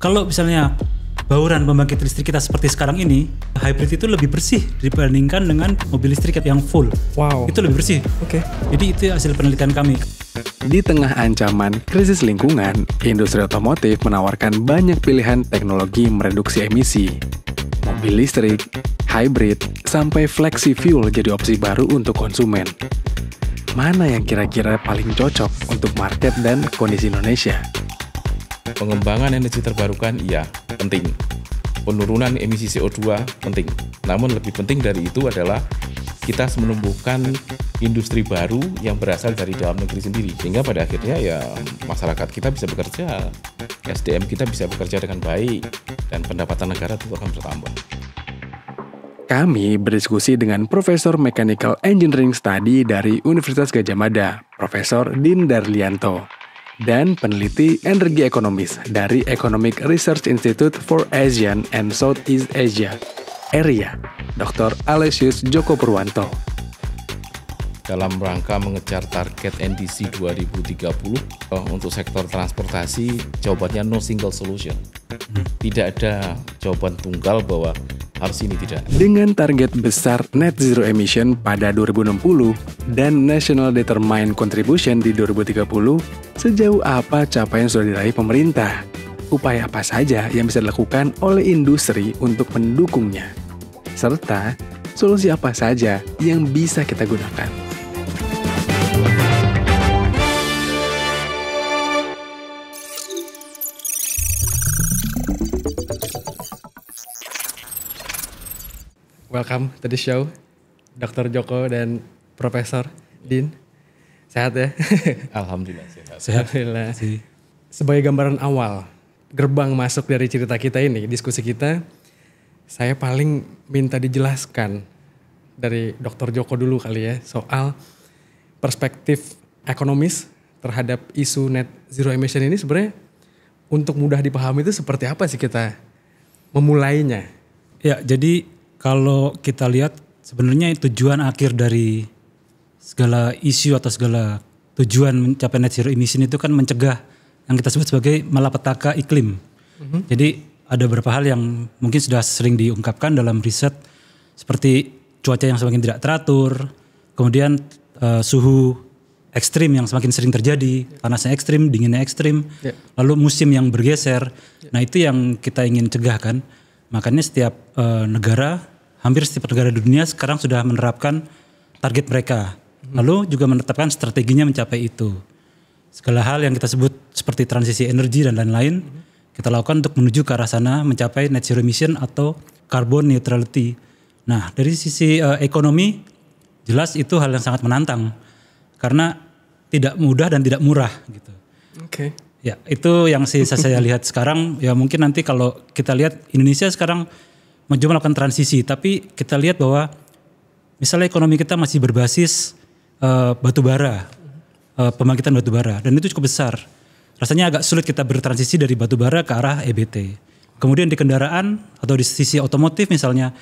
Kalau misalnya bauran pembangkit listrik kita seperti sekarang ini, hybrid itu lebih bersih dibandingkan dengan mobil listrik yang full. Wow. Itu lebih bersih. Oke. Jadi itu hasil penelitian kami. Di tengah ancaman krisis lingkungan, industri otomotif menawarkan banyak pilihan teknologi mereduksi emisi. Mobil listrik, hybrid, sampai flexi fuel jadi opsi baru untuk konsumen. Mana yang kira-kira paling cocok untuk market dan kondisi Indonesia? Pengembangan energi terbarukan, iya, penting. Penurunan emisi CO2 penting. Namun lebih penting dari itu adalah kita menumbuhkan industri baru yang berasal dari dalam negeri sendiri. Sehingga pada akhirnya ya masyarakat kita bisa bekerja, SDM kita bisa bekerja dengan baik, dan pendapatan negara itu akan bertambah. Kami berdiskusi dengan Profesor Mechanical Engineering Study dari Universitas Gadjah Mada, Profesor Din Darlianto, dan peneliti energi ekonomis dari Economic Research Institute for Asian and Southeast Asia, ERIA, Dr. Aloysius Joko Purwanto. Dalam rangka mengejar target NDC 2030 untuk sektor transportasi, jawabannya no single solution. Tidak ada jawaban tunggal bahwa harus ini, tidak. Dengan target besar net zero emission pada 2060 dan National Determined Contribution di 2030, sejauh apa capaian sudah diraih pemerintah? Upaya apa saja yang bisa dilakukan oleh industri untuk mendukungnya? Serta solusi apa saja yang bisa kita gunakan? Welcome to the show, Dr. Joko dan Profesor Din. Sehat ya? Alhamdulillah sehat. Alhamdulillah. Sebagai gambaran awal, gerbang masuk dari cerita kita ini, diskusi kita, saya paling minta dijelaskan dari Dr. Joko dulu kali ya, soal perspektif ekonomis terhadap isu net zero emission ini sebenarnya untuk mudah dipahami itu seperti apa sih kita memulainya? Ya, jadi kalau kita lihat sebenarnya tujuan akhir dari segala isu atau segala tujuan mencapai net zero emission itu kan mencegah yang kita sebut sebagai malapetaka iklim. Jadi ada beberapa hal yang mungkin sudah sering diungkapkan dalam riset seperti cuaca yang semakin tidak teratur, kemudian suhu ekstrim yang semakin sering terjadi, panasnya ekstrim, dinginnya ekstrim, lalu musim yang bergeser. Nah itu yang kita ingin cegah kan. Makanya setiap negara, hampir setiap negara di dunia sekarang sudah menerapkan target mereka. Lalu juga menetapkan strateginya mencapai itu. Segala hal yang kita sebut seperti transisi energi dan lain-lain, kita lakukan untuk menuju ke arah sana mencapai net zero emission atau carbon neutrality. Nah dari sisi ekonomi, jelas itu hal yang sangat menantang. Karena tidak mudah dan tidak murah gitu. Oke. Ya itu yang saya lihat sekarang. Ya mungkin nanti kalau kita lihat Indonesia sekarang mencoba melakukan transisi, tapi kita lihat bahwa misalnya ekonomi kita masih berbasis batu bara, pembangkitan batu bara, dan itu cukup besar. Rasanya agak sulit kita bertransisi dari batu bara ke arah EBT. Kemudian di kendaraan atau di sisi otomotif misalnya,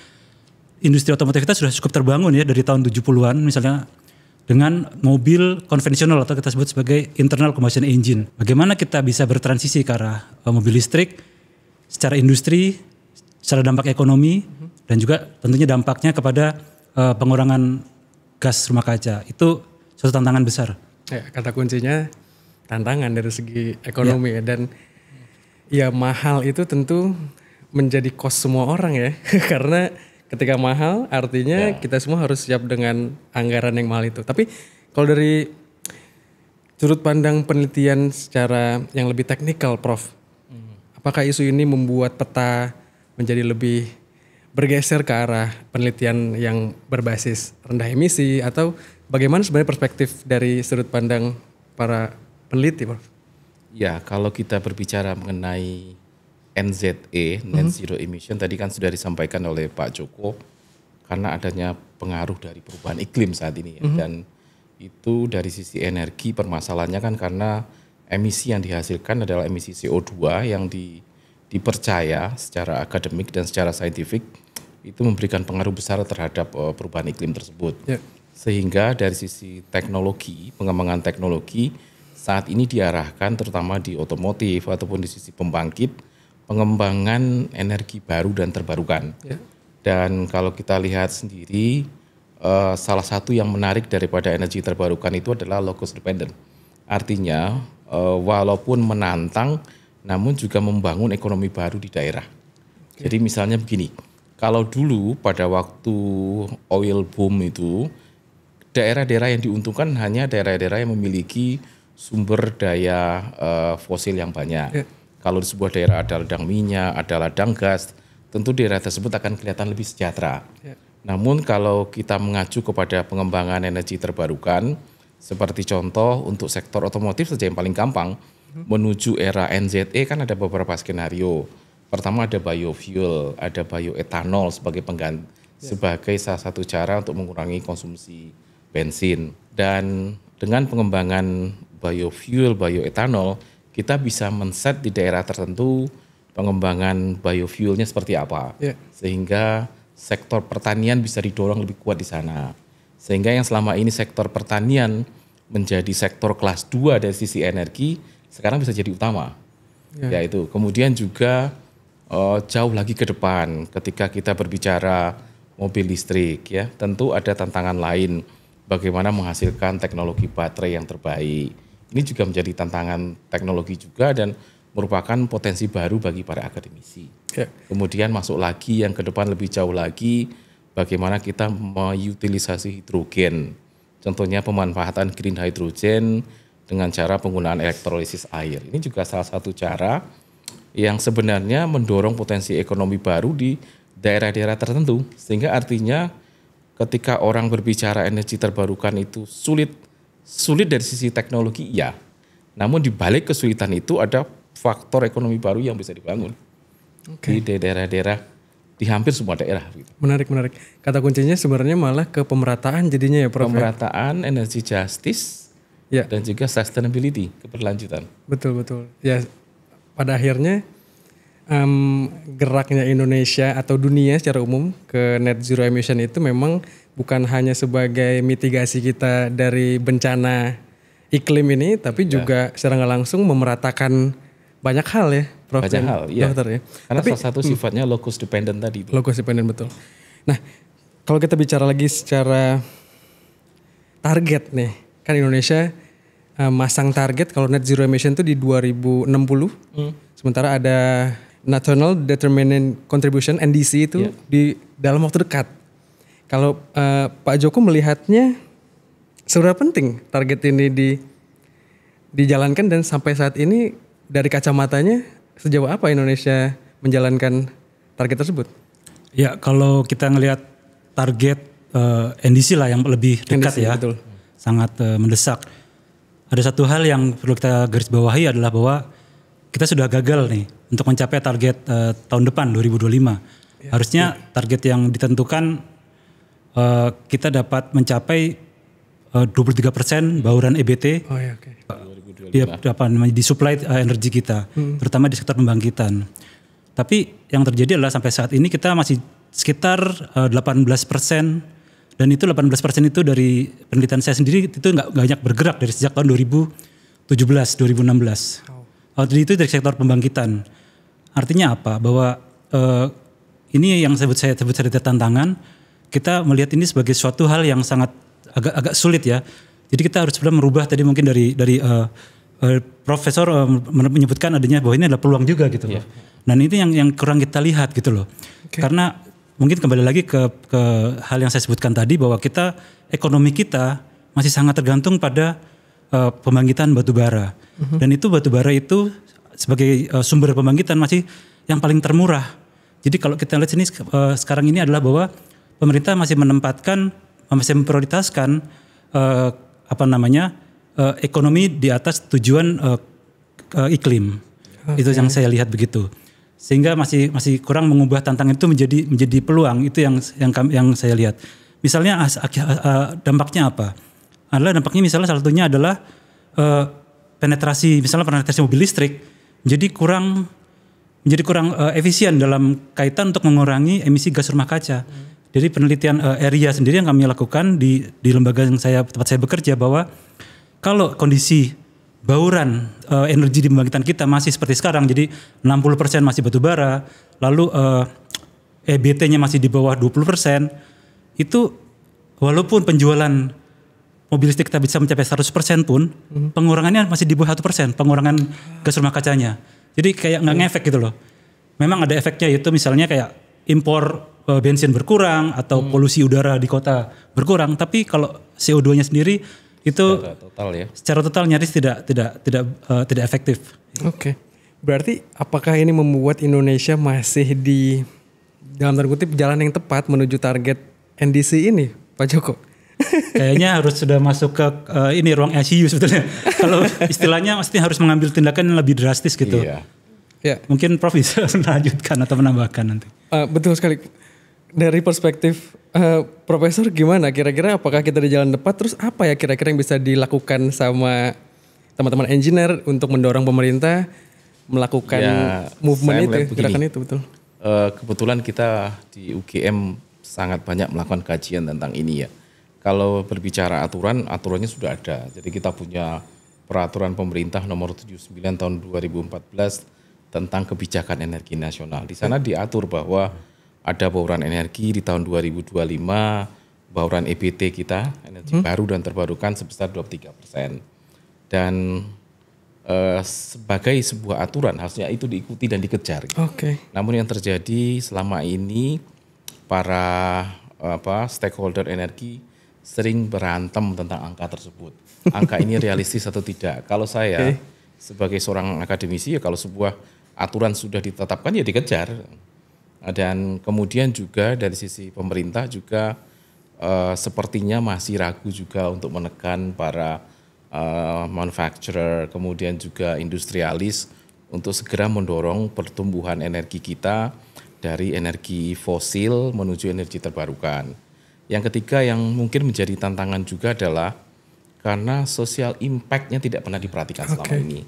industri otomotif kita sudah cukup terbangun ya dari tahun 70-an misalnya dengan mobil konvensional atau kita sebut sebagai internal combustion engine. Bagaimana kita bisa bertransisi ke arah mobil listrik secara industri, secara dampak ekonomi, dan juga tentunya dampaknya kepada pengurangan gas rumah kaca. Itu suatu tantangan besar. Ya, kata kuncinya tantangan dari segi ekonomi ya. Dan ya mahal itu tentu menjadi cost semua orang ya. Karena ketika mahal artinya kita semua harus siap dengan anggaran yang mahal itu. Tapi kalau dari sudut pandang penelitian secara yang lebih teknikal Prof, apakah isu ini membuat peta menjadi lebih bergeser ke arah penelitian yang berbasis rendah emisi, atau bagaimana sebenarnya perspektif dari sudut pandang para peneliti, Prof? Ya, kalau kita berbicara mengenai NZE, Net Zero Emission, tadi kan sudah disampaikan oleh Pak Joko, karena adanya pengaruh dari perubahan iklim saat ini. Dan itu dari sisi energi permasalahannya kan karena emisi yang dihasilkan adalah emisi CO2 yang dipercaya secara akademik dan secara saintifik itu memberikan pengaruh besar terhadap perubahan iklim tersebut. Sehingga dari sisi teknologi, pengembangan teknologi saat ini diarahkan terutama di otomotif ataupun di sisi pembangkit pengembangan energi baru dan terbarukan. Dan kalau kita lihat sendiri, salah satu yang menarik daripada energi terbarukan itu adalah low cost dependent. Artinya walaupun menantang, namun juga membangun ekonomi baru di daerah. Jadi misalnya begini, kalau dulu pada waktu oil boom itu, daerah-daerah yang diuntungkan hanya daerah-daerah yang memiliki sumber daya fosil yang banyak. Kalau di sebuah daerah ada ladang minyak, ada ladang gas, tentu daerah tersebut akan kelihatan lebih sejahtera. Namun kalau kita mengacu kepada pengembangan energi terbarukan, seperti contoh untuk sektor otomotif saja yang paling gampang, menuju era NZE kan ada beberapa skenario. Pertama ada biofuel, ada bioetanol sebagai pengganti, sebagai salah satu cara untuk mengurangi konsumsi bensin. Dan dengan pengembangan biofuel, bioetanol, kita bisa men-set di daerah tertentu pengembangan biofuelnya seperti apa. Sehingga sektor pertanian bisa didorong lebih kuat di sana. Sehingga yang selama ini sektor pertanian menjadi sektor kelas 2 dari sisi energi, sekarang bisa jadi utama. Yaitu kemudian juga jauh lagi ke depan ketika kita berbicara mobil listrik, ya tentu ada tantangan lain. Bagaimana menghasilkan teknologi baterai yang terbaik. Ini juga menjadi tantangan teknologi juga dan merupakan potensi baru bagi para akademisi. Kemudian masuk lagi yang ke depan lebih jauh lagi, bagaimana kita mengutilisasi hidrogen. Contohnya pemanfaatan green hydrogen dengan cara penggunaan elektrolisis air. Ini juga salah satu cara yang sebenarnya mendorong potensi ekonomi baru di daerah-daerah tertentu. Sehingga artinya ketika orang berbicara energi terbarukan itu sulit dari sisi teknologi, ya. Namun di balik kesulitan itu ada faktor ekonomi baru yang bisa dibangun di daerah-daerah, di hampir semua daerah. Menarik. Kata kuncinya sebenarnya malah ke pemerataan jadinya ya Prof. Pemerataan, energy justice, dan juga sustainability, keberlanjutan. Betul. Ya, pada akhirnya geraknya Indonesia atau dunia secara umum ke net zero emission itu memang bukan hanya sebagai mitigasi kita dari bencana iklim ini, tapi juga secara nggak langsung memeratakan banyak hal ya, Prof. Banyak hal, iya. Dokter, ya. Karena salah satu sifatnya low cost dependent tadi. Low cost dependent, betul. Nah, kalau kita bicara lagi secara target nih, kan Indonesia masang target kalau net zero emission itu di 2060. Sementara ada National Determinant Contribution (NDC) itu di dalam waktu dekat. Kalau Pak Joko melihatnya seberapa penting target ini dijalankan dan sampai saat ini dari kacamatanya sejauh apa Indonesia menjalankan target tersebut? Ya, kalau kita ngelihat target NDC lah yang lebih dekat NDC, ya, betul. Sangat mendesak. Ada satu hal yang perlu kita garis bawahi adalah bahwa kita sudah gagal nih untuk mencapai target tahun depan 2025. Harusnya target yang ditentukan kita dapat mencapai 23% bauran EBT di supply energi kita, terutama di sektor pembangkitan. Tapi yang terjadi adalah sampai saat ini kita masih sekitar 18%, dan itu 18% itu dari penelitian saya sendiri itu nggak banyak bergerak dari sejak tahun 2017, 2016. Jadi itu dari sektor pembangkitan. Artinya apa? Bahwa ini yang saya sebut tantangan. Kita melihat ini sebagai suatu hal yang sangat agak sulit ya. Jadi kita harus sebenarnya merubah tadi mungkin dari Profesor menyebutkan adanya bahwa ini adalah peluang juga gitu loh. Dan itu yang kurang kita lihat gitu loh. Karena mungkin kembali lagi ke hal yang saya sebutkan tadi bahwa ekonomi kita masih sangat tergantung pada pembangkitan batu bara. Dan itu batu bara itu sebagai sumber pembangkitan masih yang paling termurah. Jadi kalau kita lihat sini sekarang ini adalah bahwa pemerintah masih memprioritaskan ekonomi di atas tujuan iklim. Itu yang saya lihat begitu. Sehingga masih kurang mengubah tantangan itu menjadi peluang. Itu yang saya lihat. Misalnya dampaknya apa? Dampaknya misalnya salah satunya adalah penetrasi mobil listrik menjadi kurang efisien dalam kaitan untuk mengurangi emisi gas rumah kaca. Dari penelitian area sendiri yang kami lakukan di lembaga yang tempat saya bekerja, bahwa kalau kondisi bauran energi di pembangkitan kita masih seperti sekarang, jadi 60% masih batu bara, lalu EBT-nya masih di bawah 20%, itu walaupun penjualan mobil listrik kita bisa mencapai 100% pun, pengurangannya masih di bawah 1%, pengurangan gas rumah kacanya. Jadi kayak nggak ngefek gitu loh. Memang ada efeknya, yaitu misalnya kayak impor bensin berkurang atau polusi udara di kota berkurang, tapi kalau CO2-nya sendiri itu secara total nyaris tidak efektif. Oke. Berarti apakah ini membuat Indonesia masih di dalam tanda kutip jalan yang tepat menuju target NDC ini, Pak Joko? Kayaknya harus sudah masuk ke ini ruang ICU sebetulnya. Kalau istilahnya mesti harus mengambil tindakan yang lebih drastis gitu. Iya. Ya. Mungkin Prof bisa melanjutkan atau menambahkan nanti. Betul sekali. Dari perspektif Profesor gimana? Kira-kira apakah kita di jalan tepat? Terus apa ya kira-kira yang bisa dilakukan sama teman-teman engineer untuk mendorong pemerintah melakukan movement itu, gerakan itu, betul? Kebetulan kita di UGM sangat banyak melakukan kajian tentang ini ya. Kalau berbicara aturannya sudah ada. Jadi kita punya peraturan pemerintah nomor 79 tahun 2014 tentang kebijakan energi nasional. Di sana diatur bahwa ada bauran energi di tahun 2025, bauran EBT kita, energi baru dan terbarukan sebesar 23%. Dan sebagai sebuah aturan harusnya itu diikuti dan dikejar. Oke. Namun yang terjadi selama ini para stakeholder energi sering berantem tentang angka tersebut. Angka ini realistis atau tidak? Kalau saya sebagai seorang akademisi ya kalau sebuah aturan sudah ditetapkan ya dikejar. Dan kemudian juga dari sisi pemerintah juga sepertinya masih ragu juga untuk menekan para manufacturer, kemudian juga industrialis untuk segera mendorong pertumbuhan energi kita dari energi fosil menuju energi terbarukan. Yang ketiga yang mungkin menjadi tantangan juga adalah karena social impact-nya tidak pernah diperhatikan selama ini.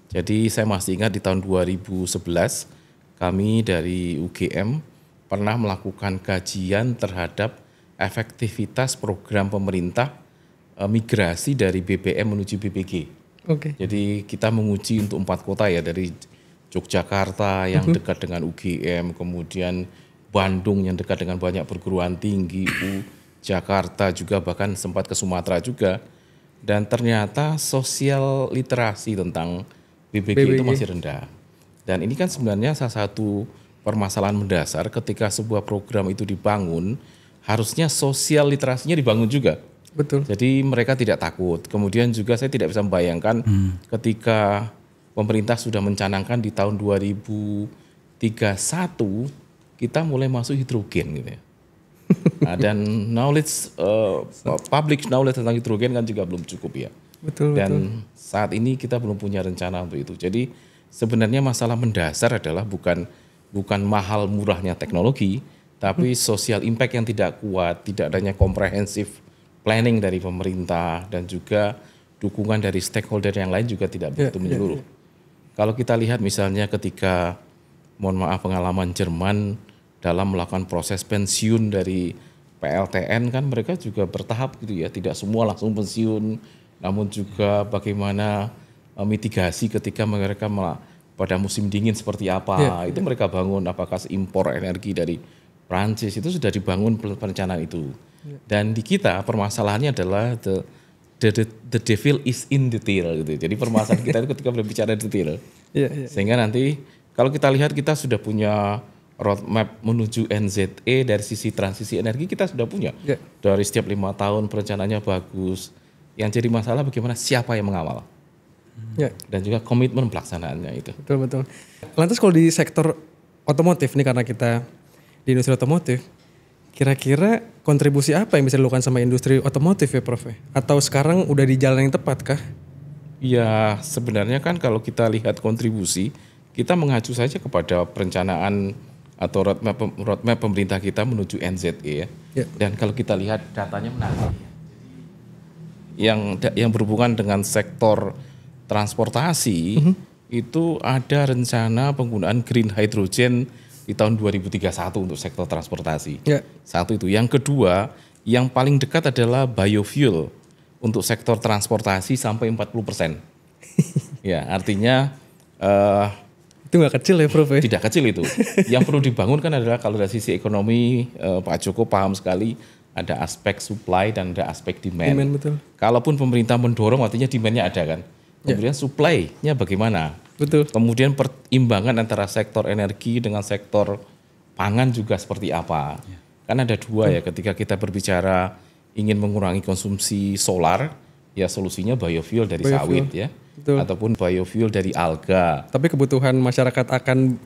Jadi saya masih ingat di tahun 2011 kami dari UGM pernah melakukan kajian terhadap efektivitas program pemerintah migrasi dari BBM menuju BBG. Jadi kita menguji untuk 4 kota ya, dari Yogyakarta yang dekat dengan UGM, kemudian Bandung yang dekat dengan banyak perguruan tinggi, Jakarta juga, bahkan sempat ke Sumatera juga. Dan ternyata sosial literasi tentang BBG itu masih rendah. Dan ini kan sebenarnya salah satu permasalahan mendasar ketika sebuah program itu dibangun, harusnya sosial literasinya dibangun juga. Betul. Jadi mereka tidak takut. Kemudian juga saya tidak bisa membayangkan ketika pemerintah sudah mencanangkan di tahun 2031 kita mulai masuk hidrogen gitu ya. Nah, dan knowledge public knowledge tentang hidrogen kan juga belum cukup ya. Dan saat ini kita belum punya rencana untuk itu. Jadi sebenarnya masalah mendasar adalah bukan mahal murahnya teknologi, tapi social impact yang tidak kuat, tidak adanya comprehensive planning dari pemerintah dan juga dukungan dari stakeholder yang lain juga tidak begitu menyeluruh. Kalau kita lihat misalnya ketika pengalaman Jerman dalam melakukan proses pensiun dari PLTN kan mereka juga bertahap gitu ya, tidak semua langsung pensiun, namun juga bagaimana mitigasi ketika mereka pada musim dingin seperti apa, itu mereka bangun, apakah impor energi dari Prancis itu sudah dibangun perencanaan itu. Dan di kita permasalahannya adalah the devil is in detail gitu. Jadi permasalahan kita itu ketika berbicara detail. Sehingga nanti kalau kita lihat kita sudah punya roadmap menuju NZE dari sisi transisi energi kita sudah punya. Dari setiap 5 tahun perencanaannya bagus. Yang jadi masalah bagaimana siapa yang mengawal. Dan juga komitmen pelaksanaannya itu. Betul. Lantas kalau di sektor otomotif nih, karena kita di industri otomotif, kira-kira kontribusi apa yang bisa dilakukan sama industri otomotif ya Prof? Atau sekarang udah di jalan yang tepat kah? Ya sebenarnya kan kalau kita lihat kontribusi, kita mengacu saja kepada perencanaan atau roadmap pemerintah kita menuju NZE ya. Dan kalau kita lihat datanya menarik. Yang berhubungan dengan sektor transportasi itu ada rencana penggunaan green hydrogen di tahun 2031 untuk sektor transportasi. Satu itu. Yang kedua, yang paling dekat adalah biofuel untuk sektor transportasi sampai 40%. Ya, artinya Itu nggak kecil ya Prof ya? tidak kecil itu. Yang perlu dibangun kan adalah kalau dari sisi ekonomi, Pak Joko paham sekali ada aspek supply dan ada aspek demand. Demand, betul. Kalaupun pemerintah mendorong, artinya demand-nya ada kan. Kemudian supply-nya bagaimana? Betul. Kemudian perimbangan antara sektor energi dengan sektor pangan juga seperti apa? Kan ada dua ya, ketika kita berbicara ingin mengurangi konsumsi solar, ya solusinya biofuel dari Biofuel. sawit ya. Betul. Ataupun biofuel dari alga. Tapi kebutuhan masyarakat akan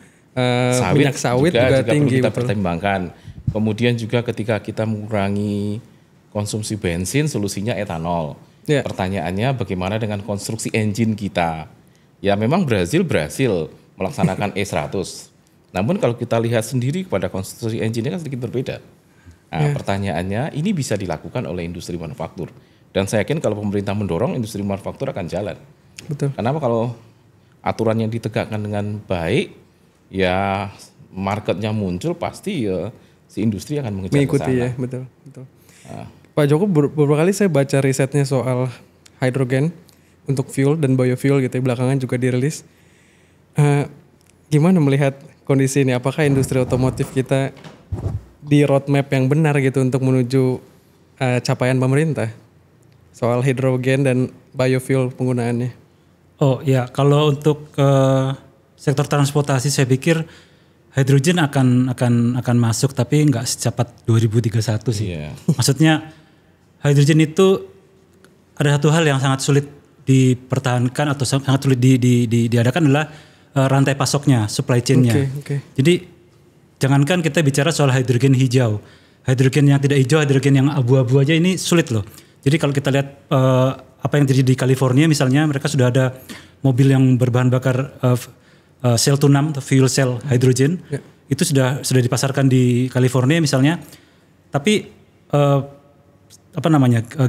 minyak sawit juga perlu tinggi. kita Betul. pertimbangkan. Kemudian juga ketika kita mengurangi konsumsi bensin, solusinya etanol. Ya. Pertanyaannya bagaimana dengan konstruksi engine kita? Ya memang Brazil berhasil melaksanakan E100. Namun kalau kita lihat sendiri pada konstruksi engine-nya kan sedikit berbeda. Nah, pertanyaannya ini bisa dilakukan oleh industri manufaktur. Dan saya yakin kalau pemerintah mendorong, industri manufaktur akan jalan. Betul. Kenapa? Kalau aturan yang ditegakkan dengan baik, ya marketnya muncul, pasti ya si industri akan mengejar Mengikuti ke sana. ya, betul. Pak Joko, beberapa kali saya baca risetnya soal hidrogen untuk fuel dan biofuel gitu ya, belakangan juga dirilis. Gimana melihat kondisi ini? Apakah industri otomotif kita di roadmap yang benar gitu untuk menuju capaian pemerintah soal hidrogen dan biofuel penggunaannya? Oh ya, kalau untuk sektor transportasi saya pikir hidrogen akan masuk, tapi nggak secepat 2031 sih. Iya. Maksudnya hidrogen itu ada satu hal yang sangat sulit dipertahankan atau sangat sulit diadakan adalah rantai pasoknya, supply chain-nya. Oke. Jadi jangankan kita bicara soal hidrogen hijau, hidrogen yang tidak hijau, hidrogen yang abu-abu aja ini sulit loh. Jadi kalau kita lihat apa yang terjadi di California misalnya, mereka sudah ada mobil yang berbahan bakar sel tunam atau fuel cell hydrogen. Itu sudah dipasarkan di California misalnya. Tapi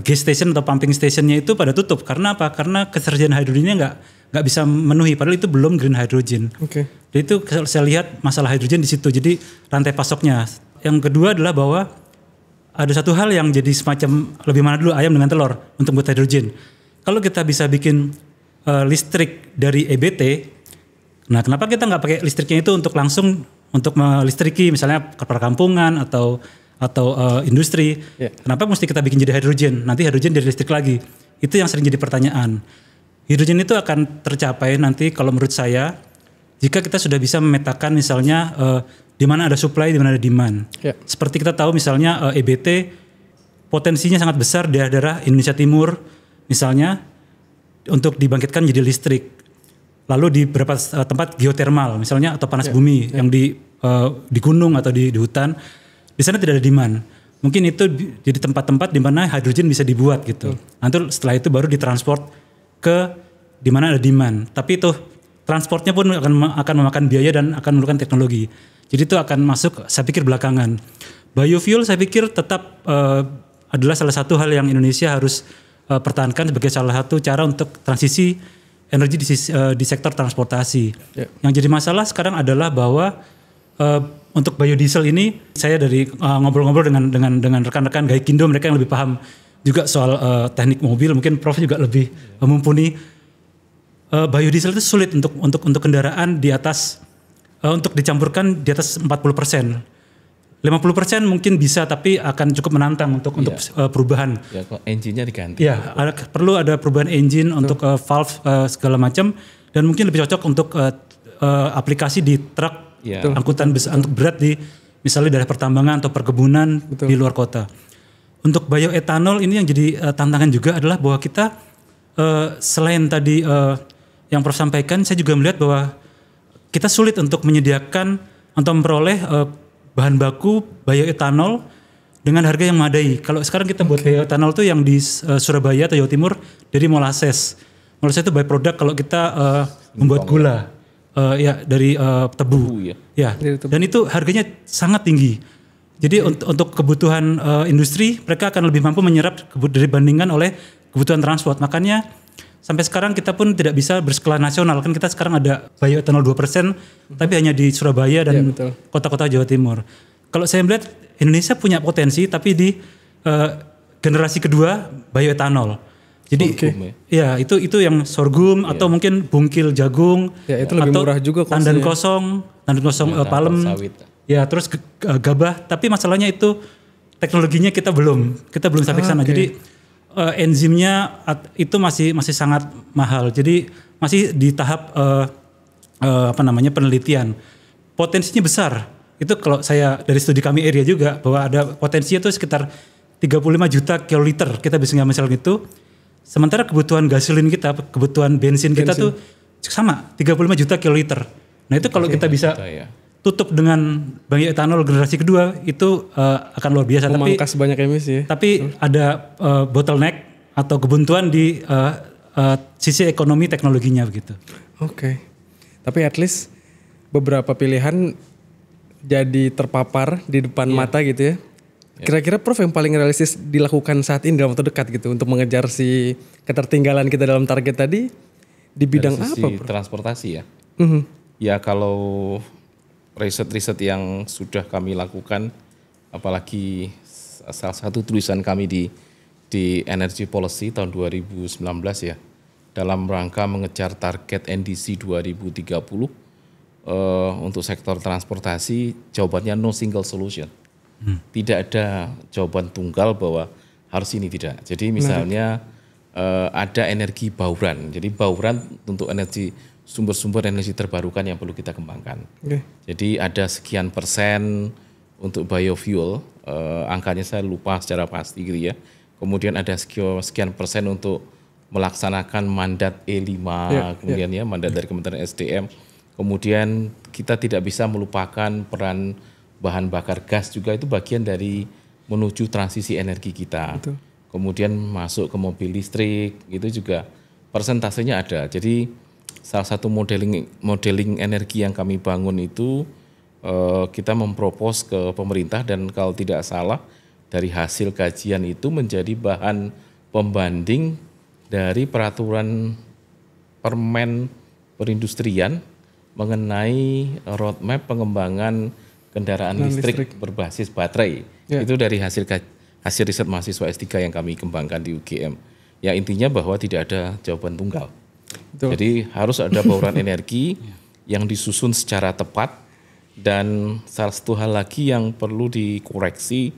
gas station atau pumping stationnya itu pada tutup. Karena apa? Karena ketersediaan hidrogennya nggak bisa memenuhi. Padahal itu belum green hydrogen. Oke. Jadi itu saya lihat masalah hidrogen di situ. Jadi rantai pasoknya. Yang kedua adalah bahwa ada satu hal yang jadi semacam lebih mana dulu ayam dengan telur untuk buat hidrogen. Kalau kita bisa bikin listrik dari EBT, nah kenapa kita nggak pakai listriknya itu untuk langsung untuk melistriki misalnya perkampungan atau industri? Kenapa mesti kita bikin jadi hidrogen? Nanti hidrogen jadi listrik lagi. Itu yang sering jadi pertanyaan. Hidrogen itu akan tercapai nanti kalau menurut saya jika kita sudah bisa memetakan misalnya di mana ada supply, di mana ada demand. Seperti kita tahu misalnya EBT potensinya sangat besar di daerah Indonesia Timur misalnya untuk dibangkitkan menjadi listrik. Lalu di beberapa tempat geotermal misalnya atau panas bumi yang di gunung atau di hutan, di sana tidak ada demand. Mungkin itu jadi tempat-tempat di mana hidrogen bisa dibuat gitu. Nanti setelah itu baru ditransport ke di mana ada demand. Tapi itu transportnya pun akan memakan biaya dan akan memerlukan teknologi. Jadi itu akan masuk saya pikir belakangan. Biofuel saya pikir tetap adalah salah satu hal yang Indonesia harus pertahankan sebagai salah satu cara untuk transisi energi di sektor transportasi. Yang jadi masalah sekarang adalah bahwa untuk biodiesel ini saya dari ngobrol-ngobrol dengan rekan-rekan Gaikindo, mereka yang lebih paham juga soal teknik mobil, mungkin Prof juga lebih mumpuni. Biodiesel itu sulit untuk kendaraan di atas untuk dicampurkan di atas 40%. 50% mungkin bisa, tapi akan cukup menantang untuk perubahan. Ya, kalau engine-nya diganti. Ya, perlu ada perubahan engine untuk valve segala macam, dan mungkin lebih cocok untuk aplikasi di truk angkutan untuk berat di misalnya daerah pertambangan atau perkebunan di luar kota. Untuk bioetanol ini yang jadi tantangan juga adalah bahwa kita selain tadi yang Prof sampaikan, saya juga melihat bahwa kita sulit untuk menyediakan atau memperoleh bahan baku bioetanol dengan harga yang memadai. Kalau sekarang kita buat bioetanol tuh yang di Surabaya atau Jawa Timur dari molasses. Molasses itu byproduct kalau kita membuat gula dari tebu. Ya. Dan itu harganya sangat tinggi. Jadi untuk kebutuhan industri mereka akan lebih mampu menyerap dibandingkan oleh kebutuhan transport. Makanya sampai sekarang kita pun tidak bisa berskala nasional. Kan kita sekarang ada bioetanol 2%, tapi hanya di Surabaya dan kota-kota Jawa Timur. Kalau saya melihat Indonesia punya potensi, tapi di generasi kedua bioetanol. Jadi ya itu yang sorghum atau mungkin bungkil jagung. Ya itu lebih atau murah juga tandan kosong palem. Sawit. Ya terus gabah. Tapi masalahnya itu teknologinya kita belum sampai ke sana. Jadi enzimnya itu masih sangat mahal. Jadi masih di tahap penelitian. Potensinya besar. Itu kalau saya dari studi kami area juga bahwa ada potensinya itu sekitar 35 juta kiloliter kita bisa ngambil misalnya itu. Sementara kebutuhan gasolin kita, kebutuhan bensin kita tuh sama 35 juta kiloliter. Nah itu kalau kita bisa tutup dengan banyak etanol generasi kedua itu akan luar biasa. Memangkas banyak emisi ya. Tapi ada bottleneck atau kebuntuan di sisi ekonomi teknologinya begitu. Oke. Tapi at least beberapa pilihan jadi terpapar di depan mata gitu ya. Kira-kira Prof yang paling realistis dilakukan saat ini dalam waktu dekat gitu untuk mengejar si ketertinggalan kita dalam target tadi di bidang apa, Prof? Transportasi ya. Ya kalau riset-riset yang sudah kami lakukan, apalagi salah satu tulisan kami di Energy Policy tahun 2019 ya, dalam rangka mengejar target NDC 2030 untuk sektor transportasi, jawabannya no single solution. Tidak ada jawaban tunggal bahwa harus ini, tidak. Jadi misalnya ada energi bauran. Jadi bauran untuk energi sumber-sumber energi terbarukan yang perlu kita kembangkan. Jadi ada sekian persen untuk biofuel, angkanya saya lupa secara pasti gitu ya. Kemudian ada sekian persen untuk melaksanakan mandat E5, kemudian ya mandat dari Kementerian SDM. Kemudian kita tidak bisa melupakan peran bahan bakar gas juga, itu bagian dari menuju transisi energi kita. Betul. Kemudian masuk ke mobil listrik, itu juga persentasenya ada. Jadi salah satu modeling energi yang kami bangun itu kita mempropos ke pemerintah, dan kalau tidak salah dari hasil kajian itu menjadi bahan pembanding dari peraturan Permen Perindustrian mengenai roadmap pengembangan kendaraan listrik berbasis baterai. Itu dari hasil riset mahasiswa S3 yang kami kembangkan di UGM. Ya intinya bahwa tidak ada jawaban tunggal. Betul. Jadi harus ada bauran energi yang disusun secara tepat, dan salah satu hal lagi yang perlu dikoreksi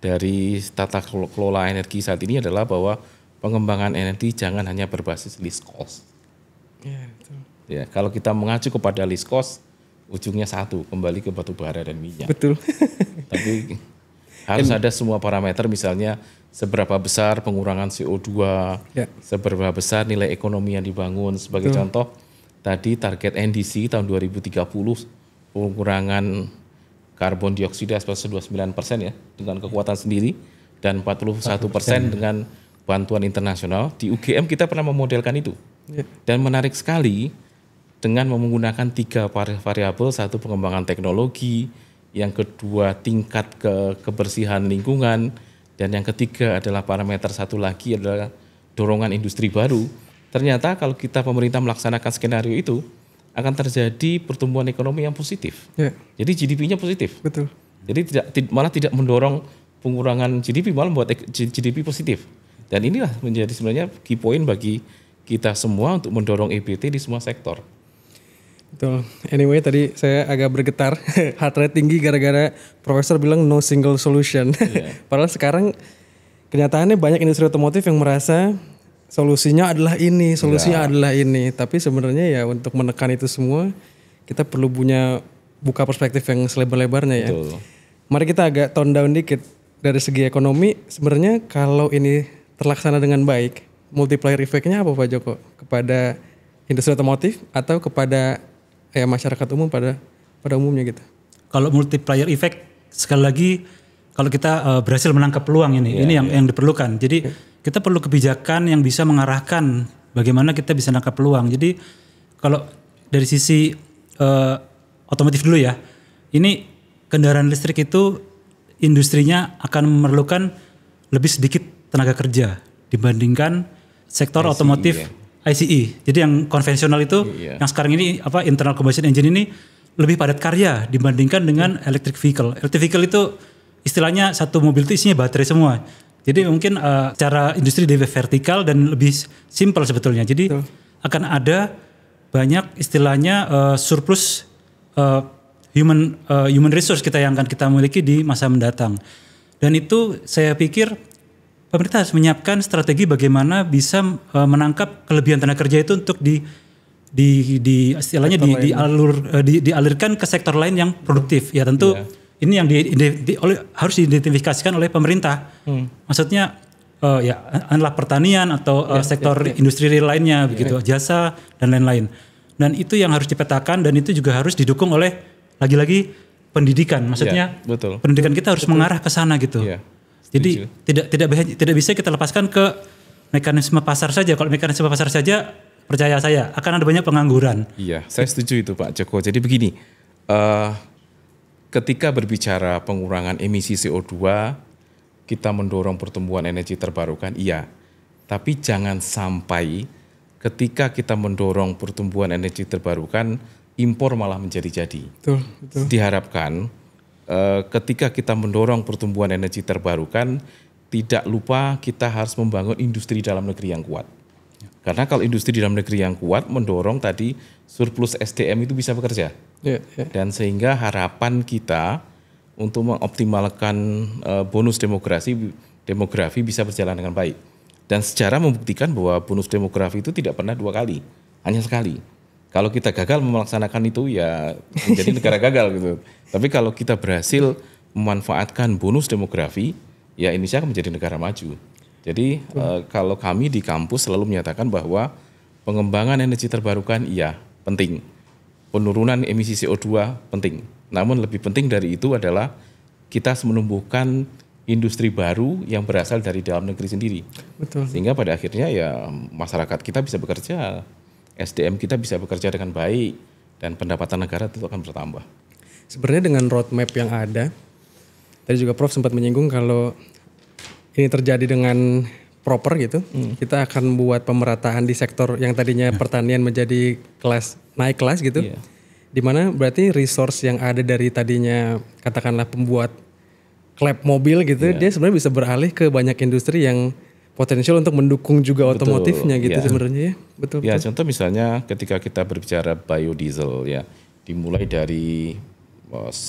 dari tata kelola energi saat ini adalah bahwa pengembangan energi jangan hanya berbasis list cost. Ya, kalau kita mengacu kepada list cost, ujungnya satu, kembali ke batu bara dan minyak. Betul. Tapi harus ada semua parameter, misalnya seberapa besar pengurangan CO2, seberapa besar nilai ekonomi yang dibangun. Sebagai contoh, tadi target NDC tahun 2030 pengurangan karbon dioksida sebesar 29% ya, dengan kekuatan sendiri, dan 41% dengan bantuan internasional. Di UGM kita pernah memodelkan itu. Dan menarik sekali, dengan menggunakan 3 variabel, satu pengembangan teknologi, yang kedua tingkat kebersihan lingkungan, dan yang ketiga adalah parameter satu lagi adalah dorongan industri baru. Ternyata kalau kita pemerintah melaksanakan skenario itu, akan terjadi pertumbuhan ekonomi yang positif. Jadi GDP-nya positif. Betul. Jadi malah tidak mendorong pengurangan GDP, malah membuat GDP positif. Dan inilah menjadi sebenarnya key point bagi kita semua untuk mendorong EBT di semua sektor. Betul. Anyway, tadi saya agak bergetar, heart rate tinggi gara-gara profesor bilang no single solution. Padahal sekarang kenyataannya banyak industri otomotif yang merasa solusinya adalah ini, adalah ini. Tapi sebenarnya ya untuk menekan itu semua, kita perlu punya buka perspektif yang selebar-lebarnya ya. Betul. Mari kita agak tone down dikit dari segi ekonomi. Sebenarnya kalau ini terlaksana dengan baik, multiplier effect-nya apa Pak Joko? Kepada industri otomotif atau kepada masyarakat umum pada umumnya gitu. Kalau multiplier effect, sekali lagi kalau kita berhasil menangkap peluang ini yang diperlukan. Jadi kita perlu kebijakan yang bisa mengarahkan bagaimana kita bisa menangkap peluang. Jadi kalau dari sisi otomotif dulu ya, ini kendaraan listrik itu industrinya akan memerlukan lebih sedikit tenaga kerja dibandingkan sektor otomotif ICE. Jadi yang konvensional itu yang sekarang ini internal combustion engine ini lebih padat karya dibandingkan dengan electric vehicle. Electric vehicle itu istilahnya satu mobil itu isinya baterai semua. Jadi mungkin cara industri lebih vertikal dan lebih simpel sebetulnya. Jadi akan ada banyak istilahnya surplus human resource kita yang akan kita miliki di masa mendatang. Dan itu saya pikir pemerintah harus menyiapkan strategi bagaimana bisa menangkap kelebihan tenaga kerja itu untuk istilahnya dialirkan ke sektor lain yang produktif. Ya tentu ini yang harus diidentifikasikan oleh pemerintah. Maksudnya adalah pertanian atau sektor industri lainnya begitu, jasa dan lain-lain. Dan itu yang harus dipetakan dan itu juga harus didukung oleh lagi-lagi pendidikan. Maksudnya pendidikan kita harus mengarah ke sana gitu. Jadi tidak bisa kita lepaskan ke mekanisme pasar saja. Kalau mekanisme pasar saja, percaya saya akan ada banyak pengangguran. Iya, saya setuju itu Pak Joko. Jadi begini, ketika berbicara pengurangan emisi CO2, kita mendorong pertumbuhan energi terbarukan, iya. Tapi jangan sampai ketika kita mendorong pertumbuhan energi terbarukan, impor malah menjadi-jadi. Betul. Diharapkan ketika kita mendorong pertumbuhan energi terbarukan, tidak lupa kita harus membangun industri dalam negeri yang kuat. Karena kalau industri dalam negeri yang kuat mendorong tadi surplus SDM itu bisa bekerja. Dan sehingga harapan kita untuk mengoptimalkan bonus demografi bisa berjalan dengan baik. Dan sejarah membuktikan bahwa bonus demografi itu tidak pernah 2 kali, hanya sekali. Kalau kita gagal melaksanakan itu ya menjadi negara gagal gitu. Tapi kalau kita berhasil memanfaatkan bonus demografi, ya Indonesia akan menjadi negara maju. Jadi kalau kami di kampus selalu menyatakan bahwa pengembangan energi terbarukan iya penting. Penurunan emisi CO2 penting. Namun lebih penting dari itu adalah kita harus menumbuhkan industri baru yang berasal dari dalam negeri sendiri. Betul. Sehingga pada akhirnya ya masyarakat kita bisa bekerja, SDM kita bisa bekerja dengan baik dan pendapatan negara tentu akan bertambah. Sebenarnya dengan roadmap yang ada, tadi juga Prof sempat menyinggung kalau ini terjadi dengan proper gitu, kita akan buat pemerataan di sektor yang tadinya pertanian menjadi naik kelas gitu, di mana berarti resource yang ada dari tadinya katakanlah pembuat klep mobil gitu, dia sebenarnya bisa beralih ke banyak industri yang potensial untuk mendukung juga otomotifnya gitu sebenarnya ya. Betul. Ya contoh misalnya ketika kita berbicara biodiesel ya, dimulai dari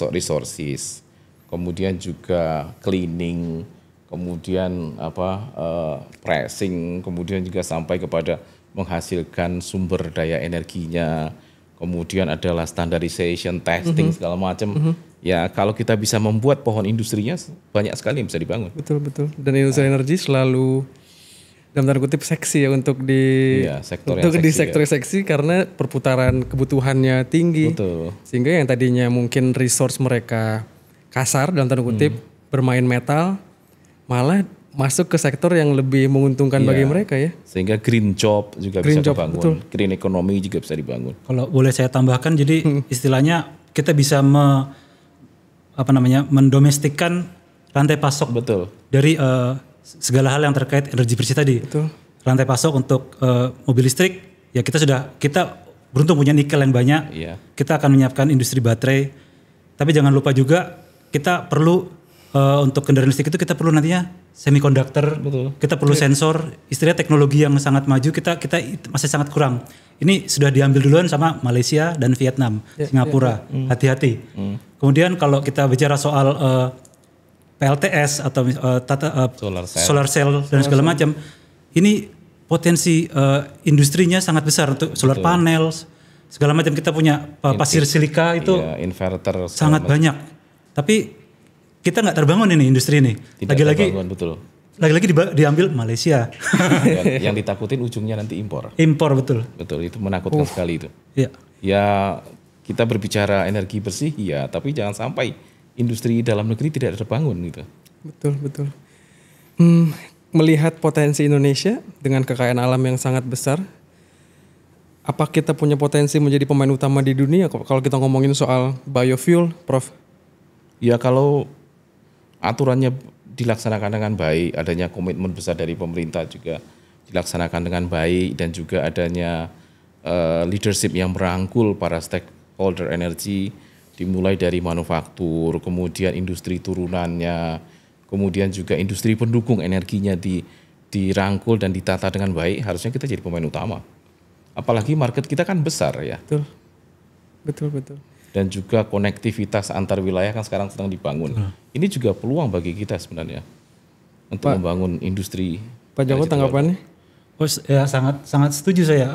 resources, kemudian juga cleaning, kemudian pricing, kemudian juga sampai kepada menghasilkan sumber daya energinya, kemudian adalah standardization, testing segala macam. Ya kalau kita bisa membuat pohon industrinya banyak sekali yang bisa dibangun. Betul. Dan industri energi selalu dalam tanda kutip seksi ya untuk di sektor seksi karena perputaran kebutuhannya tinggi. Betul. Sehingga yang tadinya mungkin resource mereka kasar dalam tanda kutip bermain metal malah masuk ke sektor yang lebih menguntungkan bagi mereka ya. Sehingga green job juga bisa dibangun, green economy juga bisa dibangun. Kalau boleh saya tambahkan, jadi istilahnya kita bisa mendomestikkan rantai pasok dari segala hal yang terkait energi bersih tadi. Betul. Rantai pasok untuk mobil listrik, ya kita beruntung punya nikel yang banyak. Kita akan menyiapkan industri baterai. Tapi jangan lupa juga kita perlu untuk kendaraan listrik itu kita perlu nantinya semikonduktor, kita perlu sensor, istilahnya teknologi yang sangat maju kita masih sangat kurang. Ini sudah diambil duluan sama Malaysia dan Vietnam, Singapura. Hati-hati. Kemudian kalau kita bicara soal PLTS atau solar cell dan segala macam, ini potensi industrinya sangat besar untuk solar panel, segala macam. Kita punya pasir silika itu inverter sangat banyak. Tapi kita nggak terbangun ini industri ini. Lagi-lagi diambil Malaysia. Yang ditakutin ujungnya nanti impor. Betul. Itu menakutkan sekali itu. Ya kita berbicara energi bersih tapi jangan sampai industri dalam negeri tidak terbangun gitu. Betul. Melihat potensi Indonesia dengan kekayaan alam yang sangat besar, apa kita punya potensi menjadi pemain utama di dunia kalau kita ngomongin soal biofuel, Prof? Ya kalau aturannya dilaksanakan dengan baik, adanya komitmen besar dari pemerintah juga dilaksanakan dengan baik, dan juga adanya leadership yang merangkul para stakeholder energi, dimulai dari manufaktur, kemudian industri turunannya, kemudian juga industri pendukung energinya dirangkul dan ditata dengan baik, harusnya kita jadi pemain utama. Apalagi market kita kan besar ya. Betul. Dan juga konektivitas antar wilayah kan sekarang sedang dibangun. Ini juga peluang bagi kita sebenarnya untuk membangun industri. Pak Joko tanggapannya? Oh ya, sangat setuju saya.